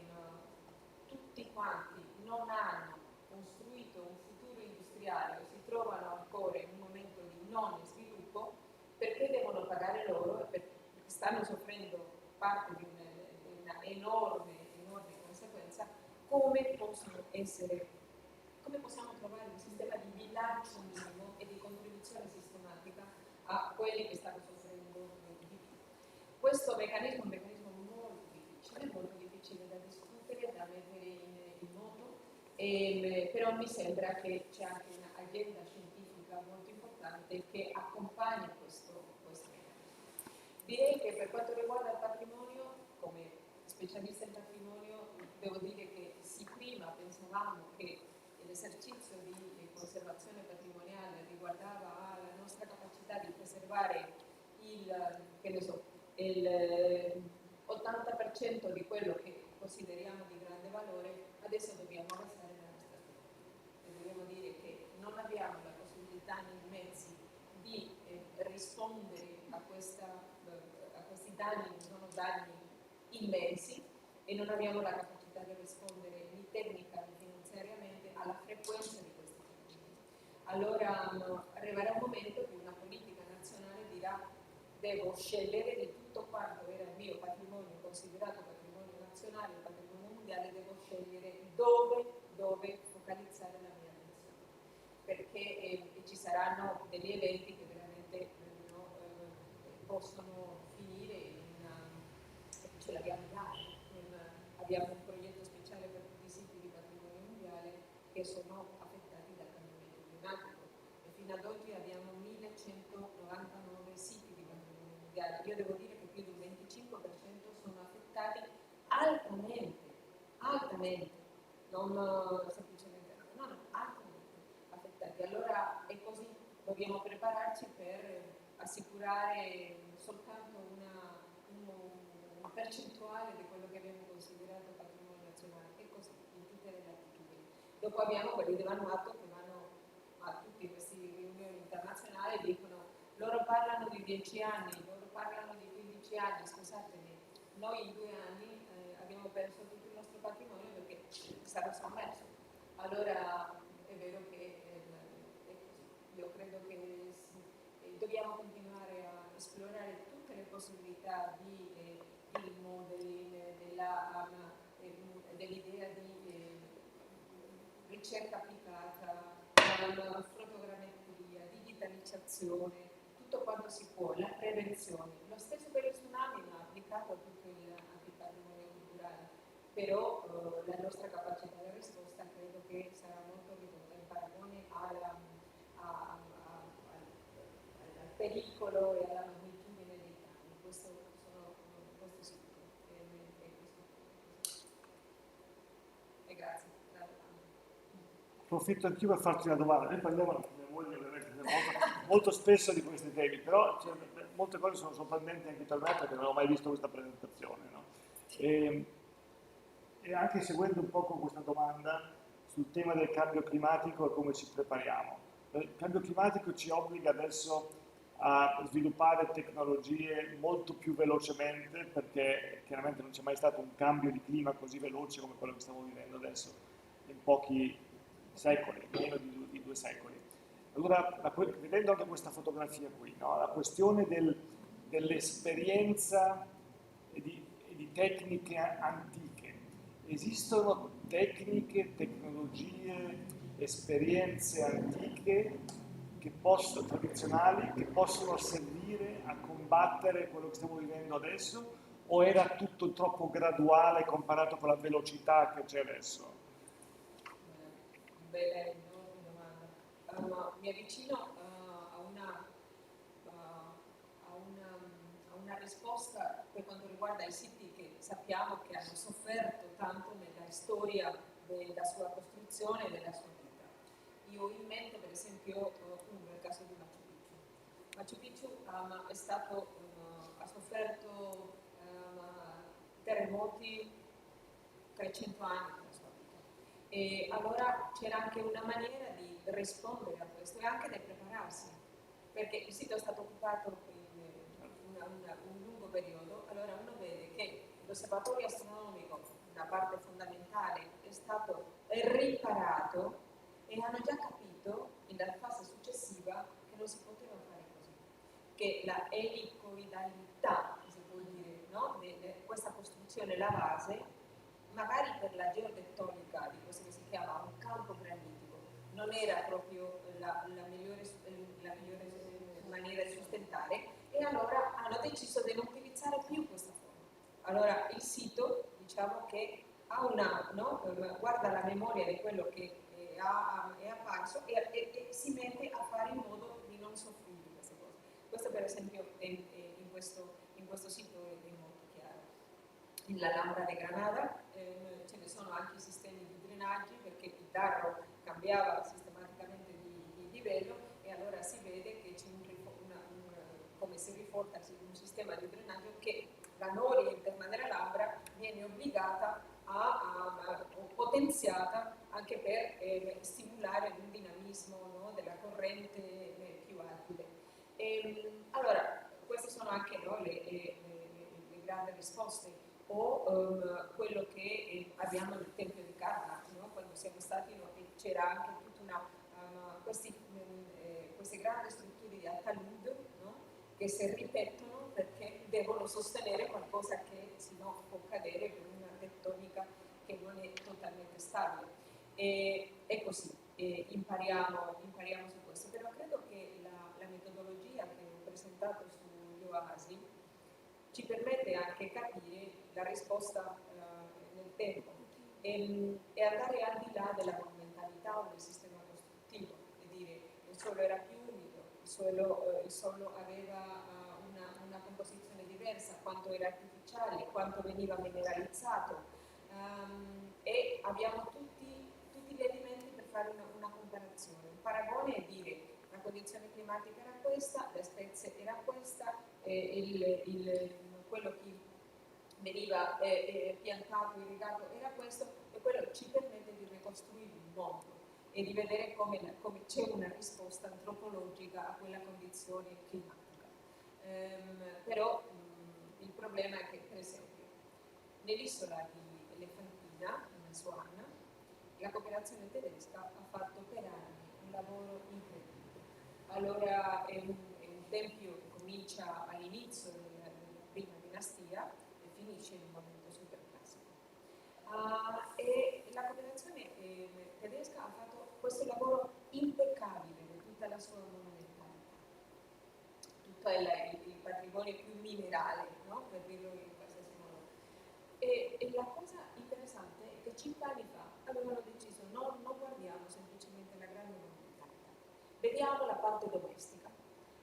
tutti quanti non hanno costruito un futuro industriale o si trovano ancora in un momento di non sviluppo perché devono pagare loro e perché stanno soffrendo parte di una enorme conseguenza. Come possiamo trovare un sistema di bilancio minimo e di contribuzione sistematica a quelli che stanno soffrendo di più. Questo meccanismo è un meccanismo molto difficile da discutere, da mettere in moto, però mi sembra che c'è anche un'agenda scientifica molto importante che accompagna questo meccanismo. Direi che per quanto riguarda il patrimonio, come specialista in patrimonio, devo dire che sì, prima pensavamo che l'esercizio di conservazione patrimoniale riguardava la nostra capacità di preservare il 80% di quello che consideriamo di grande valore, adesso dobbiamo abbassare la nostra aspettativa. E dobbiamo dire che non abbiamo la possibilità nei mezzi di rispondere a questi danni, che sono danni immensi, e non abbiamo la capacità di rispondere né tecnica né finanziariamente alla frequenza di questi fenomeni. allora arriverà un momento che una politica nazionale dirà devo scegliere di tutto quanto era il mio patrimonio considerato patrimonio nazionale, patrimonio mondiale, devo scegliere dove focalizzare la mia attenzione, perché ci saranno degli eventi che veramente possono finire ce l'abbiamo già, abbiamo un progetto speciale per tutti i siti di patrimonio mondiale che sono affettati dal cambiamento climatico e fino ad oggi abbiamo 1199 siti di patrimonio mondiale. Io devo dire che più del 25% sono affettati altamente, non semplicemente, no, altamente affettati. Allora è così, dobbiamo prepararci per assicurare soltanto una percentuale di quello che abbiamo considerato patrimonio nazionale, e così in tutte le latitudini. Dopo abbiamo quelli di Vanuatu che vanno a tutte queste riunioni internazionali e dicono loro parlano di 10 anni, loro parlano di 15 anni, scusatemi, noi in 2 anni abbiamo perso tutto il nostro patrimonio perché sarà sommerso. Allora è vero che è così. Io credo che dobbiamo continuare a esplorare tutte le possibilità di modelling, dell'idea di ricerca applicata, fotogrammetria, digitalizzazione, tutto quanto si può, la prevenzione. Lo stesso per il tsunami ma applicato a tutto il patrimonio culturale, però la nostra capacità di risposta credo che sarà molto ridotta in paragone al pericolo e alla magnitudine dei danni. Questo sicuro. E grazie per la domanda. Approfitto anch'io per farti una domanda. Noi parliamo con mia moglie ovviamente molto spesso di questi temi, però molte cose sono sorprendenti anche per me perché non ho mai visto questa presentazione. No? E anche seguendo un po' con questa domanda sul tema del cambio climatico e come ci prepariamo. Il cambio climatico ci obbliga adesso a sviluppare tecnologie molto più velocemente perché chiaramente non c'è mai stato un cambio di clima così veloce come quello che stiamo vivendo adesso in pochi secoli, meno di 2 secoli. Allora, vedendo anche questa fotografia qui, no? La questione dell'esperienza e di tecniche antiche. Esistono tecniche, tecnologie, esperienze antiche tradizionali che possono servire a combattere quello che stiamo vivendo adesso o era tutto troppo graduale comparato con la velocità che c'è adesso? Bella domanda. Mi avvicino a una risposta per quanto riguarda i siti che sappiamo che hanno sofferto tanto nella storia della sua costruzione e della sua vita. Io ho in mente per esempio il caso di Machu Picchu. Machu Picchu ha sofferto terremoti 300 anni nella sua vita. E allora c'era anche una maniera di rispondere a questo e anche di prepararsi, perché il sito è stato occupato un lungo periodo. Allora uno vede che l'osservatorio astronomico, una parte fondamentale, è stato riparato e hanno già capito nella fase successiva che non si poteva fare così, che la elicoidalità, si può dire, no? Questa costruzione, la base, magari per la geotettonica di questo che si chiama un campo granitico, non era proprio la migliore maniera di sostentare, e allora hanno deciso di non utilizzare più questa forma. Allora il sito, diciamo che guarda la memoria di quello che è apparso e si mette a fare in modo di non soffrire queste cose. Questo per esempio in questo sito è molto chiaro. Nell'Alhambra de Granada ce ne sono anche i sistemi di drenaggio perché il Darro cambiava sistematicamente di livello e allora si vede che c'è come si riporta un sistema di drenaggio che la noria interna dell'Alhambra viene obbligata o potenziata anche per stimolare un dinamismo, no, della corrente più agile. Allora, queste sono anche le grandi risposte. O quello che abbiamo nel Tempio di Karnak, no? Quando siamo stati c'era anche tutta questi grandi strutture di talud, no? Che si ripetono perché devono sostenere qualcosa che se no può cadere per una tettonica che non è totalmente stabile. E così impariamo su questo, però credo che la metodologia che ho presentato sugli oasi ci permette anche capire la risposta nel tempo e andare al di là della monumentalità o del sistema costruttivo, e dire il suolo era più umido, il suolo aveva una composizione diversa, quanto era artificiale, quanto veniva mineralizzato, e abbiamo tutti gli elementi per fare una comparazione. Un paragone è dire la condizione climatica era questa, la specie era questa, quello che veniva piantato, irrigato era questo, e quello ci permette di ricostruire il mondo e di vedere come c'è una risposta antropologica a quella condizione climatica. Però il problema è che, per esempio, nell'isola di Elefantina, in Assuan, la cooperazione tedesca ha fatto per anni un lavoro incredibile. Allora è un tempio che comincia all'inizio della prima dinastia e finisce in un momento super classico. E la cooperazione tedesca ha fatto questo lavoro impeccabile di tutta la sua monumentalità, tutto il patrimonio più minerale, no? Per dirlo in qualsiasi modo. E la cosa interessante è che 5 anni fa avevano deciso non guardiamo semplicemente la grande monumentalità, vediamo la parte domestica,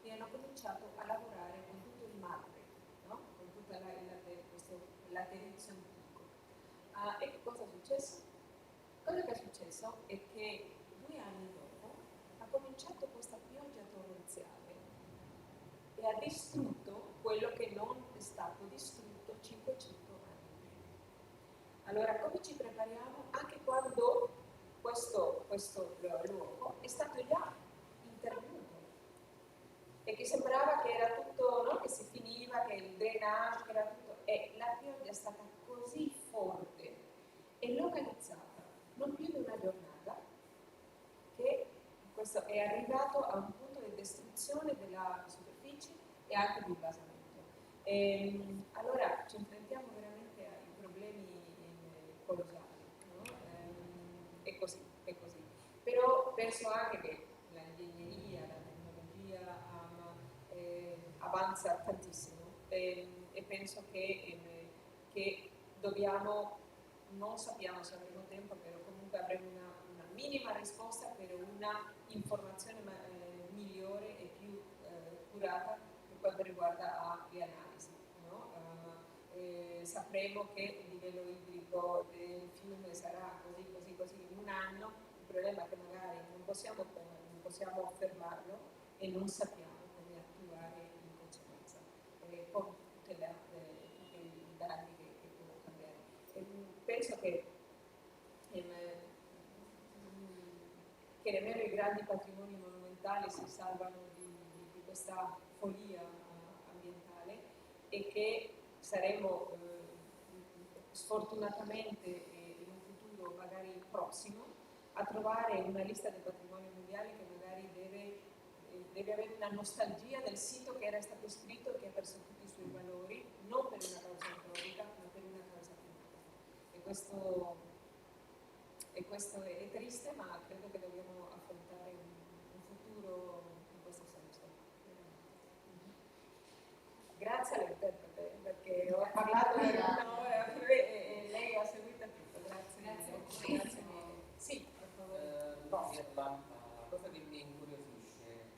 e hanno cominciato a lavorare con tutto il marbre, no? Con tutta questo laterizio antico. E che cosa è successo? Quello che è successo è che 2 anni dopo ha cominciato questa pioggia torrenziale e ha distrutto quello che non è stato distrutto 500 anni prima. Allora, come ci prepariamo anche quando questo luogo è stato già intervenuto e che sembrava che era tutto, no? Che si finiva, che il drainage, che era tutto, e la pioggia è stata così forte e localizzata, non più di una giornata, che questo è arrivato a un punto di distruzione della superficie e anche di basamento. Allora ci enfrentiamo veramente ai problemi colossali, no? È così. Però penso anche che l'ingegneria, la tecnologia avanza tantissimo e penso che dobbiamo, non sappiamo se avremo tempo, però comunque avremo una minima risposta per una informazione migliore e più curata per quanto riguarda le analisi. No? Sapremo che il livello idrico del fiume sarà così in un anno. Il problema è che magari non possiamo fermarlo e non sappiamo come attuare in conseguenza con tutti i danni che può cambiare. Penso che nemmeno i grandi patrimoni monumentali si salvano di questa follia ambientale, e che saremo sfortunatamente in un futuro magari prossimo a trovare una lista del patrimonio mondiale che magari deve avere una nostalgia del sito che era stato scritto e che ha perso tutti i suoi valori, non per una causa storica, ma per una causa climatica. E questo è triste, ma credo che dobbiamo affrontare un futuro in questo senso. Grazie all'interprete, perché ho parlato per un'ora e lei ha seguito tutto. Grazie mille. Sì, per favore. No, la cosa che mi incuriosisce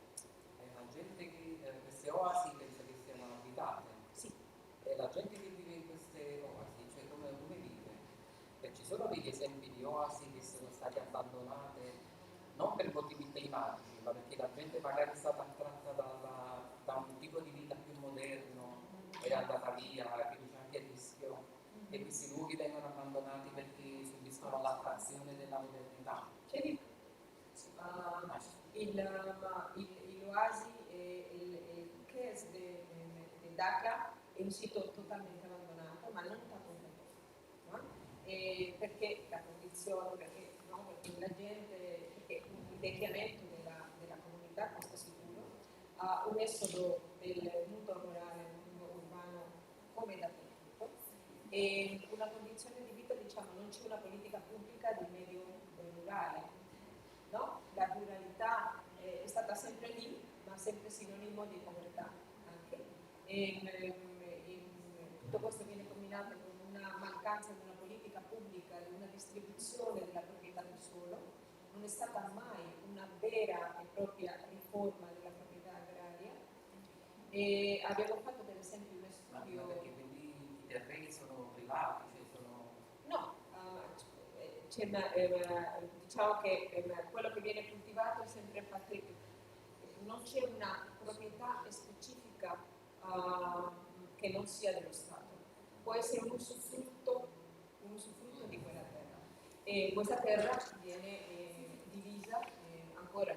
è la gente queste oasi penso che siano abitate. Sì. E la gente che vive in queste oasi, cioè come vive? E ci sono degli esempi di oasi che sono state abbandonate non per motivi climatici, ma perché la gente magari è stata attratta da un tipo di vita più moderno, è andata via, quindi c'è anche il rischio che questi luoghi vengano abbandonati perché subiscono l'attrazione della modernità. C'è l'oasi e il Kes di Dhaka è un sito totalmente abbandonato, ma non da poco tempo, no? Perché la condizione, perché la gente, perché il vecchiamento della comunità costa sicuro, a un esodo del mondo rurale nel mondo urbano come dappertutto, e una condizione di vita, diciamo, non c'è una politica pubblica del medio rurale, no? La ruralità è stata sempre lì, ma sempre sinonimo di povertà anche. Tutto questo viene combinato con una mancanza di una politica pubblica, di una distribuzione della proprietà del suolo. Non è stata mai una vera e propria riforma della proprietà agraria. E abbiamo fatto per esempio uno studio... Ma perché quindi i terreni sono privati? Cioè sono... No, diciamo che quello che viene coltivato è sempre non c'è una proprietà specifica che non sia dello Stato. Può essere un usufrutto di quella terra. E questa terra viene divisa ancora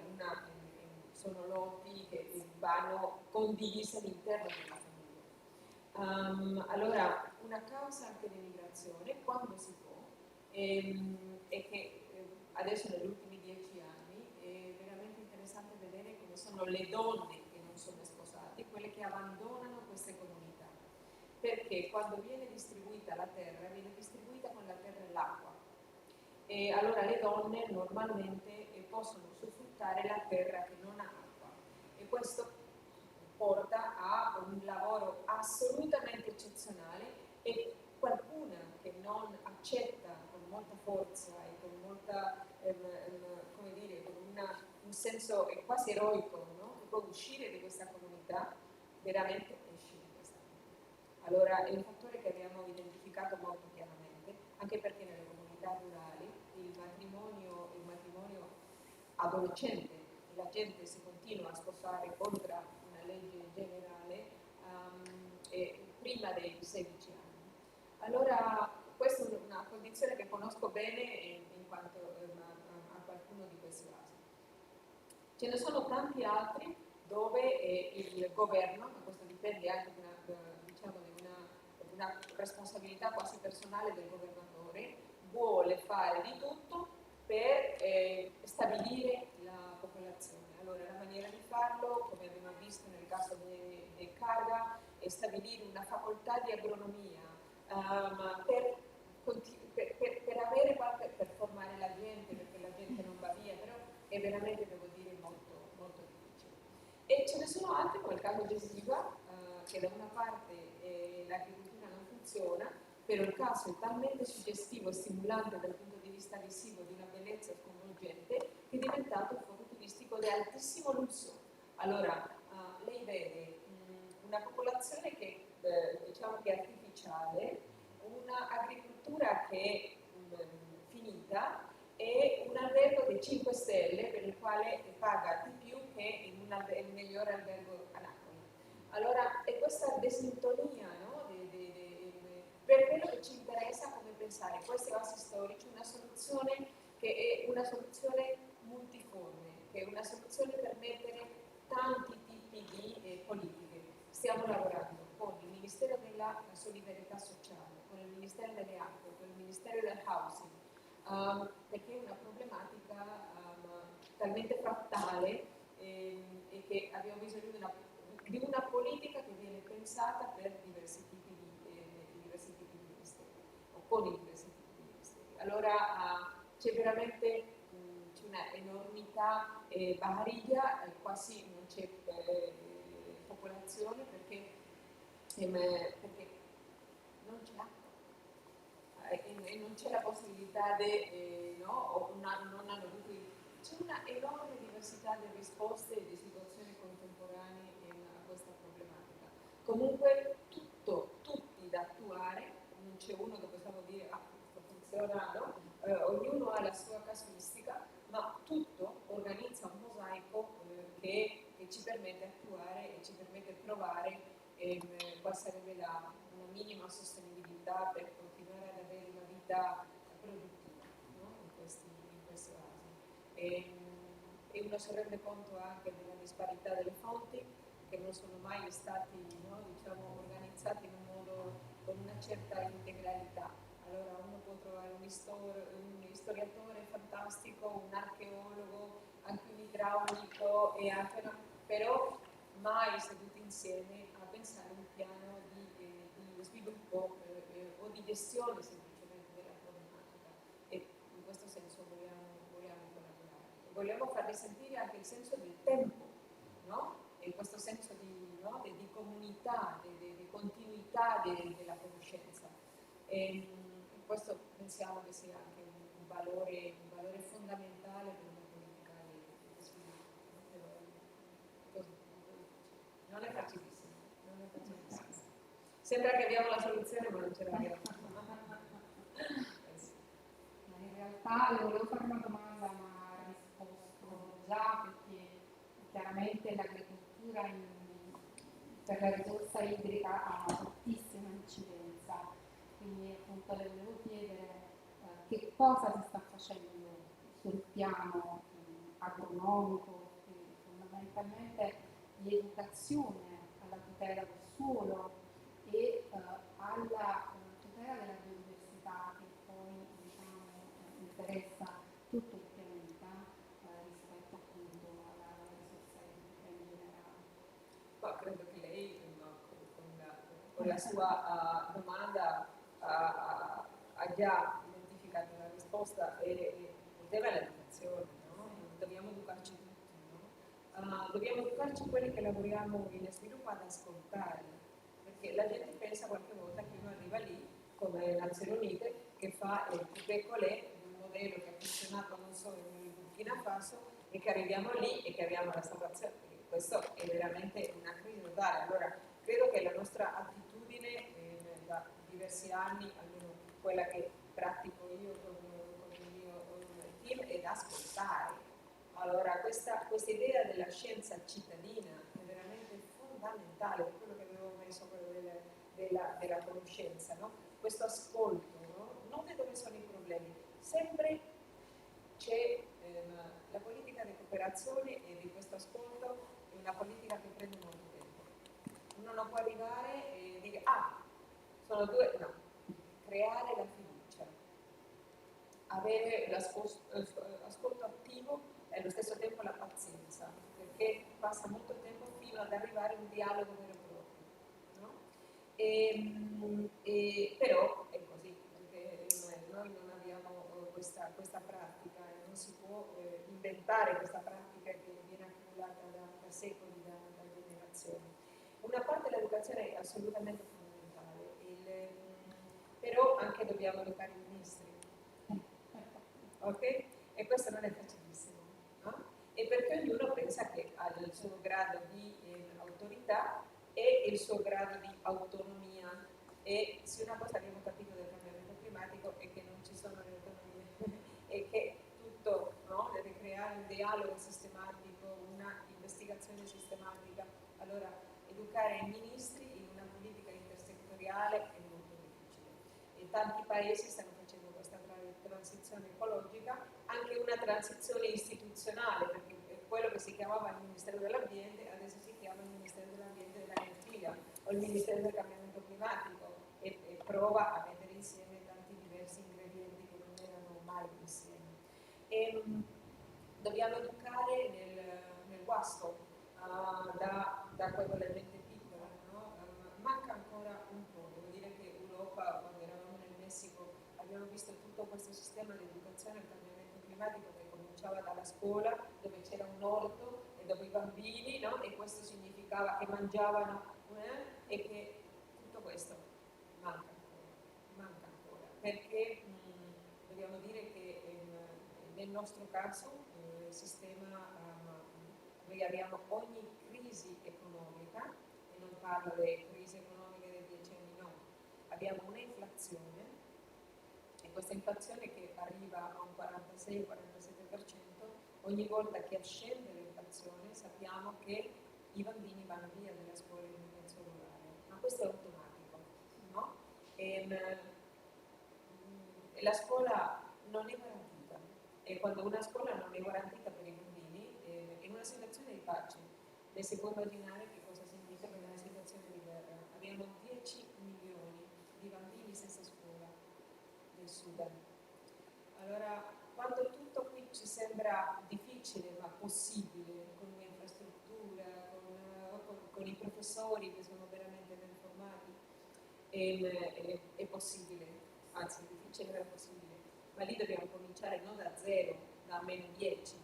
sono lotti che vanno condivisi all'interno della famiglia. Allora, una causa anche dell'immigrazione, quando si può, è che adesso negli ultimi 10 anni è veramente interessante vedere come sono le donne che non sono sposate, quelle che abbandonano queste comunità, perché quando viene distribuita la terra, viene distribuita con la terra e l'acqua, e allora le donne normalmente possono usufruttare la terra che non ha acqua, e questo porta a un lavoro assolutamente eccezionale, e qualcuna che non accetta con molta forza e con molta, come dire, con un senso quasi eroico, no? Che può uscire di questa comunità, veramente esce di questa comunità. Allora è un fattore che abbiamo identificato molto chiaramente, anche perché nelle comunità rurali il matrimonio adolescente, la gente si continua a sposare contro una legge generale prima dei 16 anni. Allora, questa è una condizione che conosco bene in quanto a qualcuno di questi casi. Ce ne sono tanti altri dove il governo, ma questo dipende anche di una responsabilità quasi personale del governatore, vuole fare di tutto per stabilire la popolazione. Allora, la maniera di farlo, come abbiamo visto nel caso del Carga, è stabilire una facoltà di agronomia per formare la gente, perché la gente non va via, però è veramente, devo dire, molto, molto difficile. E ce ne sono altri, come il caso di Silva, che da una parte l'agricoltura non funziona, però il caso è talmente suggestivo e stimolante dal punto di vista visivo, di una bellezza sconvolgente, che è diventato un fondo turistico di altissimo lusso. Allora, lei vede una popolazione che diciamo che è artificiale, un'agricoltura che è finita, e un albergo di 5 stelle per il quale paga di più che il migliore albergo a Napoli. Allora è questa desintonia, no? Per quello che ci interessa, come pensare questi vasi storici, una soluzione che è una soluzione multiforme, che è una soluzione per mettere tanti tipi di politiche. Stiamo lavorando con il Ministero della Solidarietà Sociale, con il Ministero delle Acque, con il Ministero del Housing, perché è una problematica talmente frattale e che abbiamo bisogno di una politica che viene pensata per diversi tipi di ministeri, o con i diversi tipi di ministeri. Allora c'è veramente c'è una enormità barriga, quasi non c'è popolazione perché non c'è acqua e non c'è la possibilità non hanno avuto. C'è una enorme diversità di risposte e di situazioni contemporanee a questa problematica. Comunque tutti da attuare, non c'è uno che possiamo dire questo funziona, no? Ognuno ha la sua casuistica, ma tutto organizza un mosaico che ci permette di attuare e ci permette di provare quale sarebbe una minima sostenibilità per continuare ad avere una vita produttiva, no? in questi casi. E uno si rende conto anche della disparità delle fonti, che non sono mai stati organizzati in un modo con una certa integralità. Allora uno può trovare un storiatore fantastico, un archeologo, anche un idraulico, però mai seduti insieme a pensare un piano di sviluppo o di gestione semplicemente della problematica, e in questo senso vogliamo collaborare. Vogliamo farvi sentire anche il senso del tempo, no? E questo senso di, no? di comunità, di continuità della conoscenza. E questo pensiamo che sia anche un valore fondamentale per una politica di sviluppo. Non è facilissimo, non è facilissimo. Sembra che abbiamo la soluzione, ma non ce l'abbiamo. In realtà le volevo fare una domanda, ma ha risposto già, perché chiaramente l'agricoltura per la risorsa idrica ha una fortissima incidenza, quindi appunto le volevo chiedere che cosa si sta facendo sul piano agronomico, quindi fondamentalmente di educazione alla tutela del suolo e alla tutela della biodiversità, che poi diciamo interessa tutto il pianeta rispetto appunto alla risorsa idrica in generale. Ma credo che lei con la sua domanda ha già identificato la risposta, e il tema è l'educazione, no? Dobbiamo educarci tutti, no? Dobbiamo educarci quelli che lavoriamo in sviluppo ad ascoltare, perché la gente pensa qualche volta che uno arriva lì come le Nazioni Unite che fa il coupé-collé, un modello che ha funzionato non solo in Burkina Faso, e che arriviamo lì e che abbiamo la salvazione. Questo è veramente una crisi totale. Allora, credo che la nostra attitudine da diversi anni, almeno quella che pratico io con il mio team, è da ascoltare. Allora, questa idea della scienza cittadina è veramente fondamentale, per quello che avevo messo, quello della conoscenza, no? Questo ascolto, no? Non da dove sono i problemi, sempre c'è la politica di cooperazione, e di questo ascolto è una politica che prende molto tempo. Uno non può arrivare e dire sono due, no, creare la fiducia, avere l'ascolto attivo e allo stesso tempo la pazienza, perché passa molto tempo fino ad arrivare a un dialogo vero e proprio, no? Però è così, perché noi non abbiamo questa pratica, e non si può inventare questa pratica che viene accumulata da secoli, da generazioni. Una parte dell'educazione è assolutamente fondamentale, però anche dobbiamo educare i ministri, ok? E questo non è facilissimo, no? E perché ognuno pensa che ha il suo grado di autorità e il suo grado di autonomia, e se una cosa abbiamo capito del cambiamento climatico è che non ci sono le autonomie e che tutto, no, deve creare un dialogo sistematico, una investigazione sistematica. Allora, educare i ministri in una politica intersettoriale è molto difficile, e tanti paesi stanno facendo questa transizione ecologica, anche una transizione istituzionale, perché quello che si chiamava il Ministero dell'Ambiente adesso si chiama il Ministero dell'Ambiente e dell'Energia o il Ministero del Cambiamento Climatico, e prova a mettere insieme tanti diversi ingredienti che non erano mai insieme. E dobbiamo educare nel guasto, da quando la gente è piccola, no? Manca ancora un po', devo dire che Europa, quando eravamo nel Messico, abbiamo visto tutto questo sistema di educazione al cambiamento climatico che cominciava dalla scuola, dove c'era un orto e dove i bambini, no? E questo significava che mangiavano, e che tutto questo manca ancora, perché dobbiamo dire che nel nostro caso il sistema, noi abbiamo ogni crisi economica, e non parlo delle crisi economiche dei 10 anni, no, abbiamo un'inflazione, e questa inflazione che arriva a un 46-47%, ogni volta che ascende l'inflazione sappiamo che i bambini vanno via dalle scuole in mezzo rurale, ma questo è automatico, no? E la scuola non è garantita, e quando una scuola non è garantita per i bambini è una situazione di pace. Lei si può immaginare che cosa significa in una situazione di guerra. Abbiamo 10 milioni di bambini senza scuola nel Sudan. Allora, quando tutto qui ci sembra difficile ma possibile, con un'infrastruttura, con professori che sono veramente ben formati, è possibile, anzi è difficile ma è possibile, ma lì dobbiamo cominciare non da zero, da meno 10.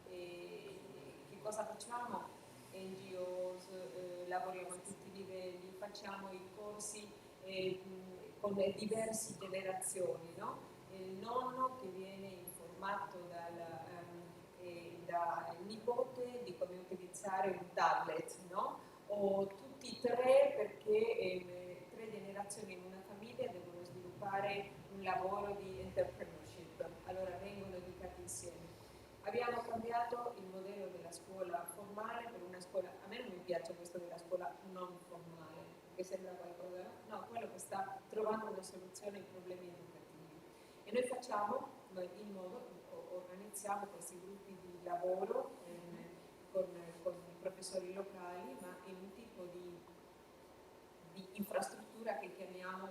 Che cosa facciamo? NGOs, lavoriamo a tutti i livelli, facciamo i corsi con le diverse generazioni, no? Il nonno che viene informato dal nipote di come utilizzare un tablet, no? O tutti e tre, perché 3 generazioni in una famiglia devono sviluppare un lavoro di entrepreneurship, allora vengono educati insieme. Abbiamo cambiato il modello della scuola formale per una scuola, a me non mi piace questo della scuola non formale, che sembra qualcosa, no, quello che sta trovando una soluzione ai problemi educativi. E noi facciamo in modo, organizziamo questi gruppi di lavoro con i professori locali, ma in un tipo di infrastruttura che chiamiamo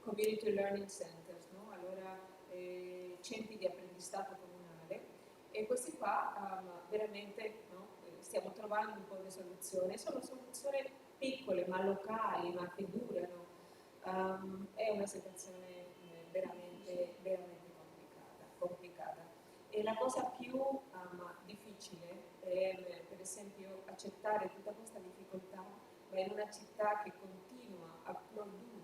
community learning centers, no? Allora centri di apprendistato comunale, e questi qua veramente, no, stiamo trovando un po' di soluzioni, sono soluzioni piccole ma locali, ma che durano. È una situazione veramente, veramente complicata. E la cosa più difficile è, per esempio, accettare tutta questa difficoltà, ma in una città che continua a produrre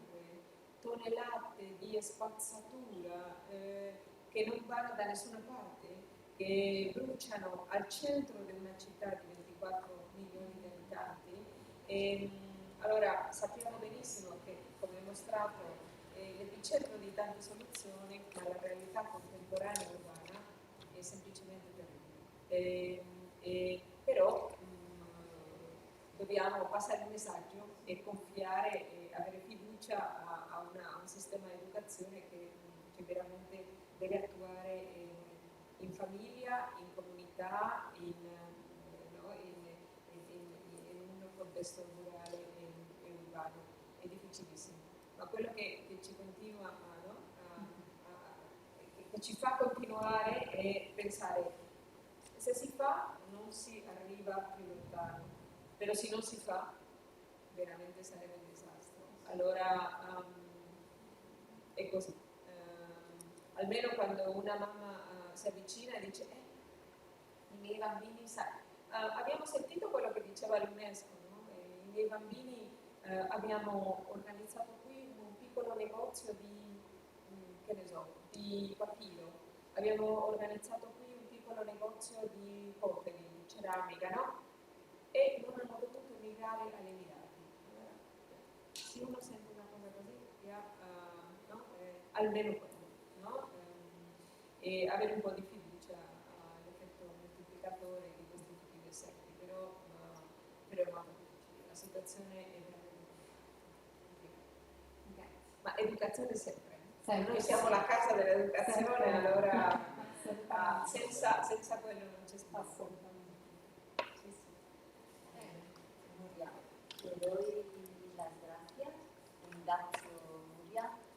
tonnellate di spazzatura che non vanno da nessuna parte, che bruciano al centro di una città di 24 milioni di abitanti. Allora sappiamo benissimo che, come mostrato, l'epicentro di tante soluzioni, ma la realtà contemporanea urbana è semplicemente terribile. Però dobbiamo passare il messaggio e confiare e avere fiducia a un sistema di educazione che veramente deve attuare in famiglia, in comunità, in un contesto rurale e urbano. È difficilissimo, ma quello che ci continua che ci fa continuare è pensare: se si fa non si arriva più lontano, però se non si fa veramente sarebbe un disastro. Allora è così. Almeno quando una mamma si avvicina e dice i miei bambini, abbiamo sentito quello che diceva l'UNESCO, no? I miei bambini, abbiamo organizzato qui un piccolo negozio di papiro, abbiamo organizzato qui un piccolo negozio di poteri, di ceramica, no? E non hanno potuto emigrare agli Emirati. Allora, se uno sente una cosa così, no? Almeno quello, no? E avere un po' di fiducia all'effetto moltiplicatore di questi tipi di esempi, però è molto difficile, la situazione è veramente complicata. Ma educazione sempre. Noi siamo la casa dell'educazione, allora senza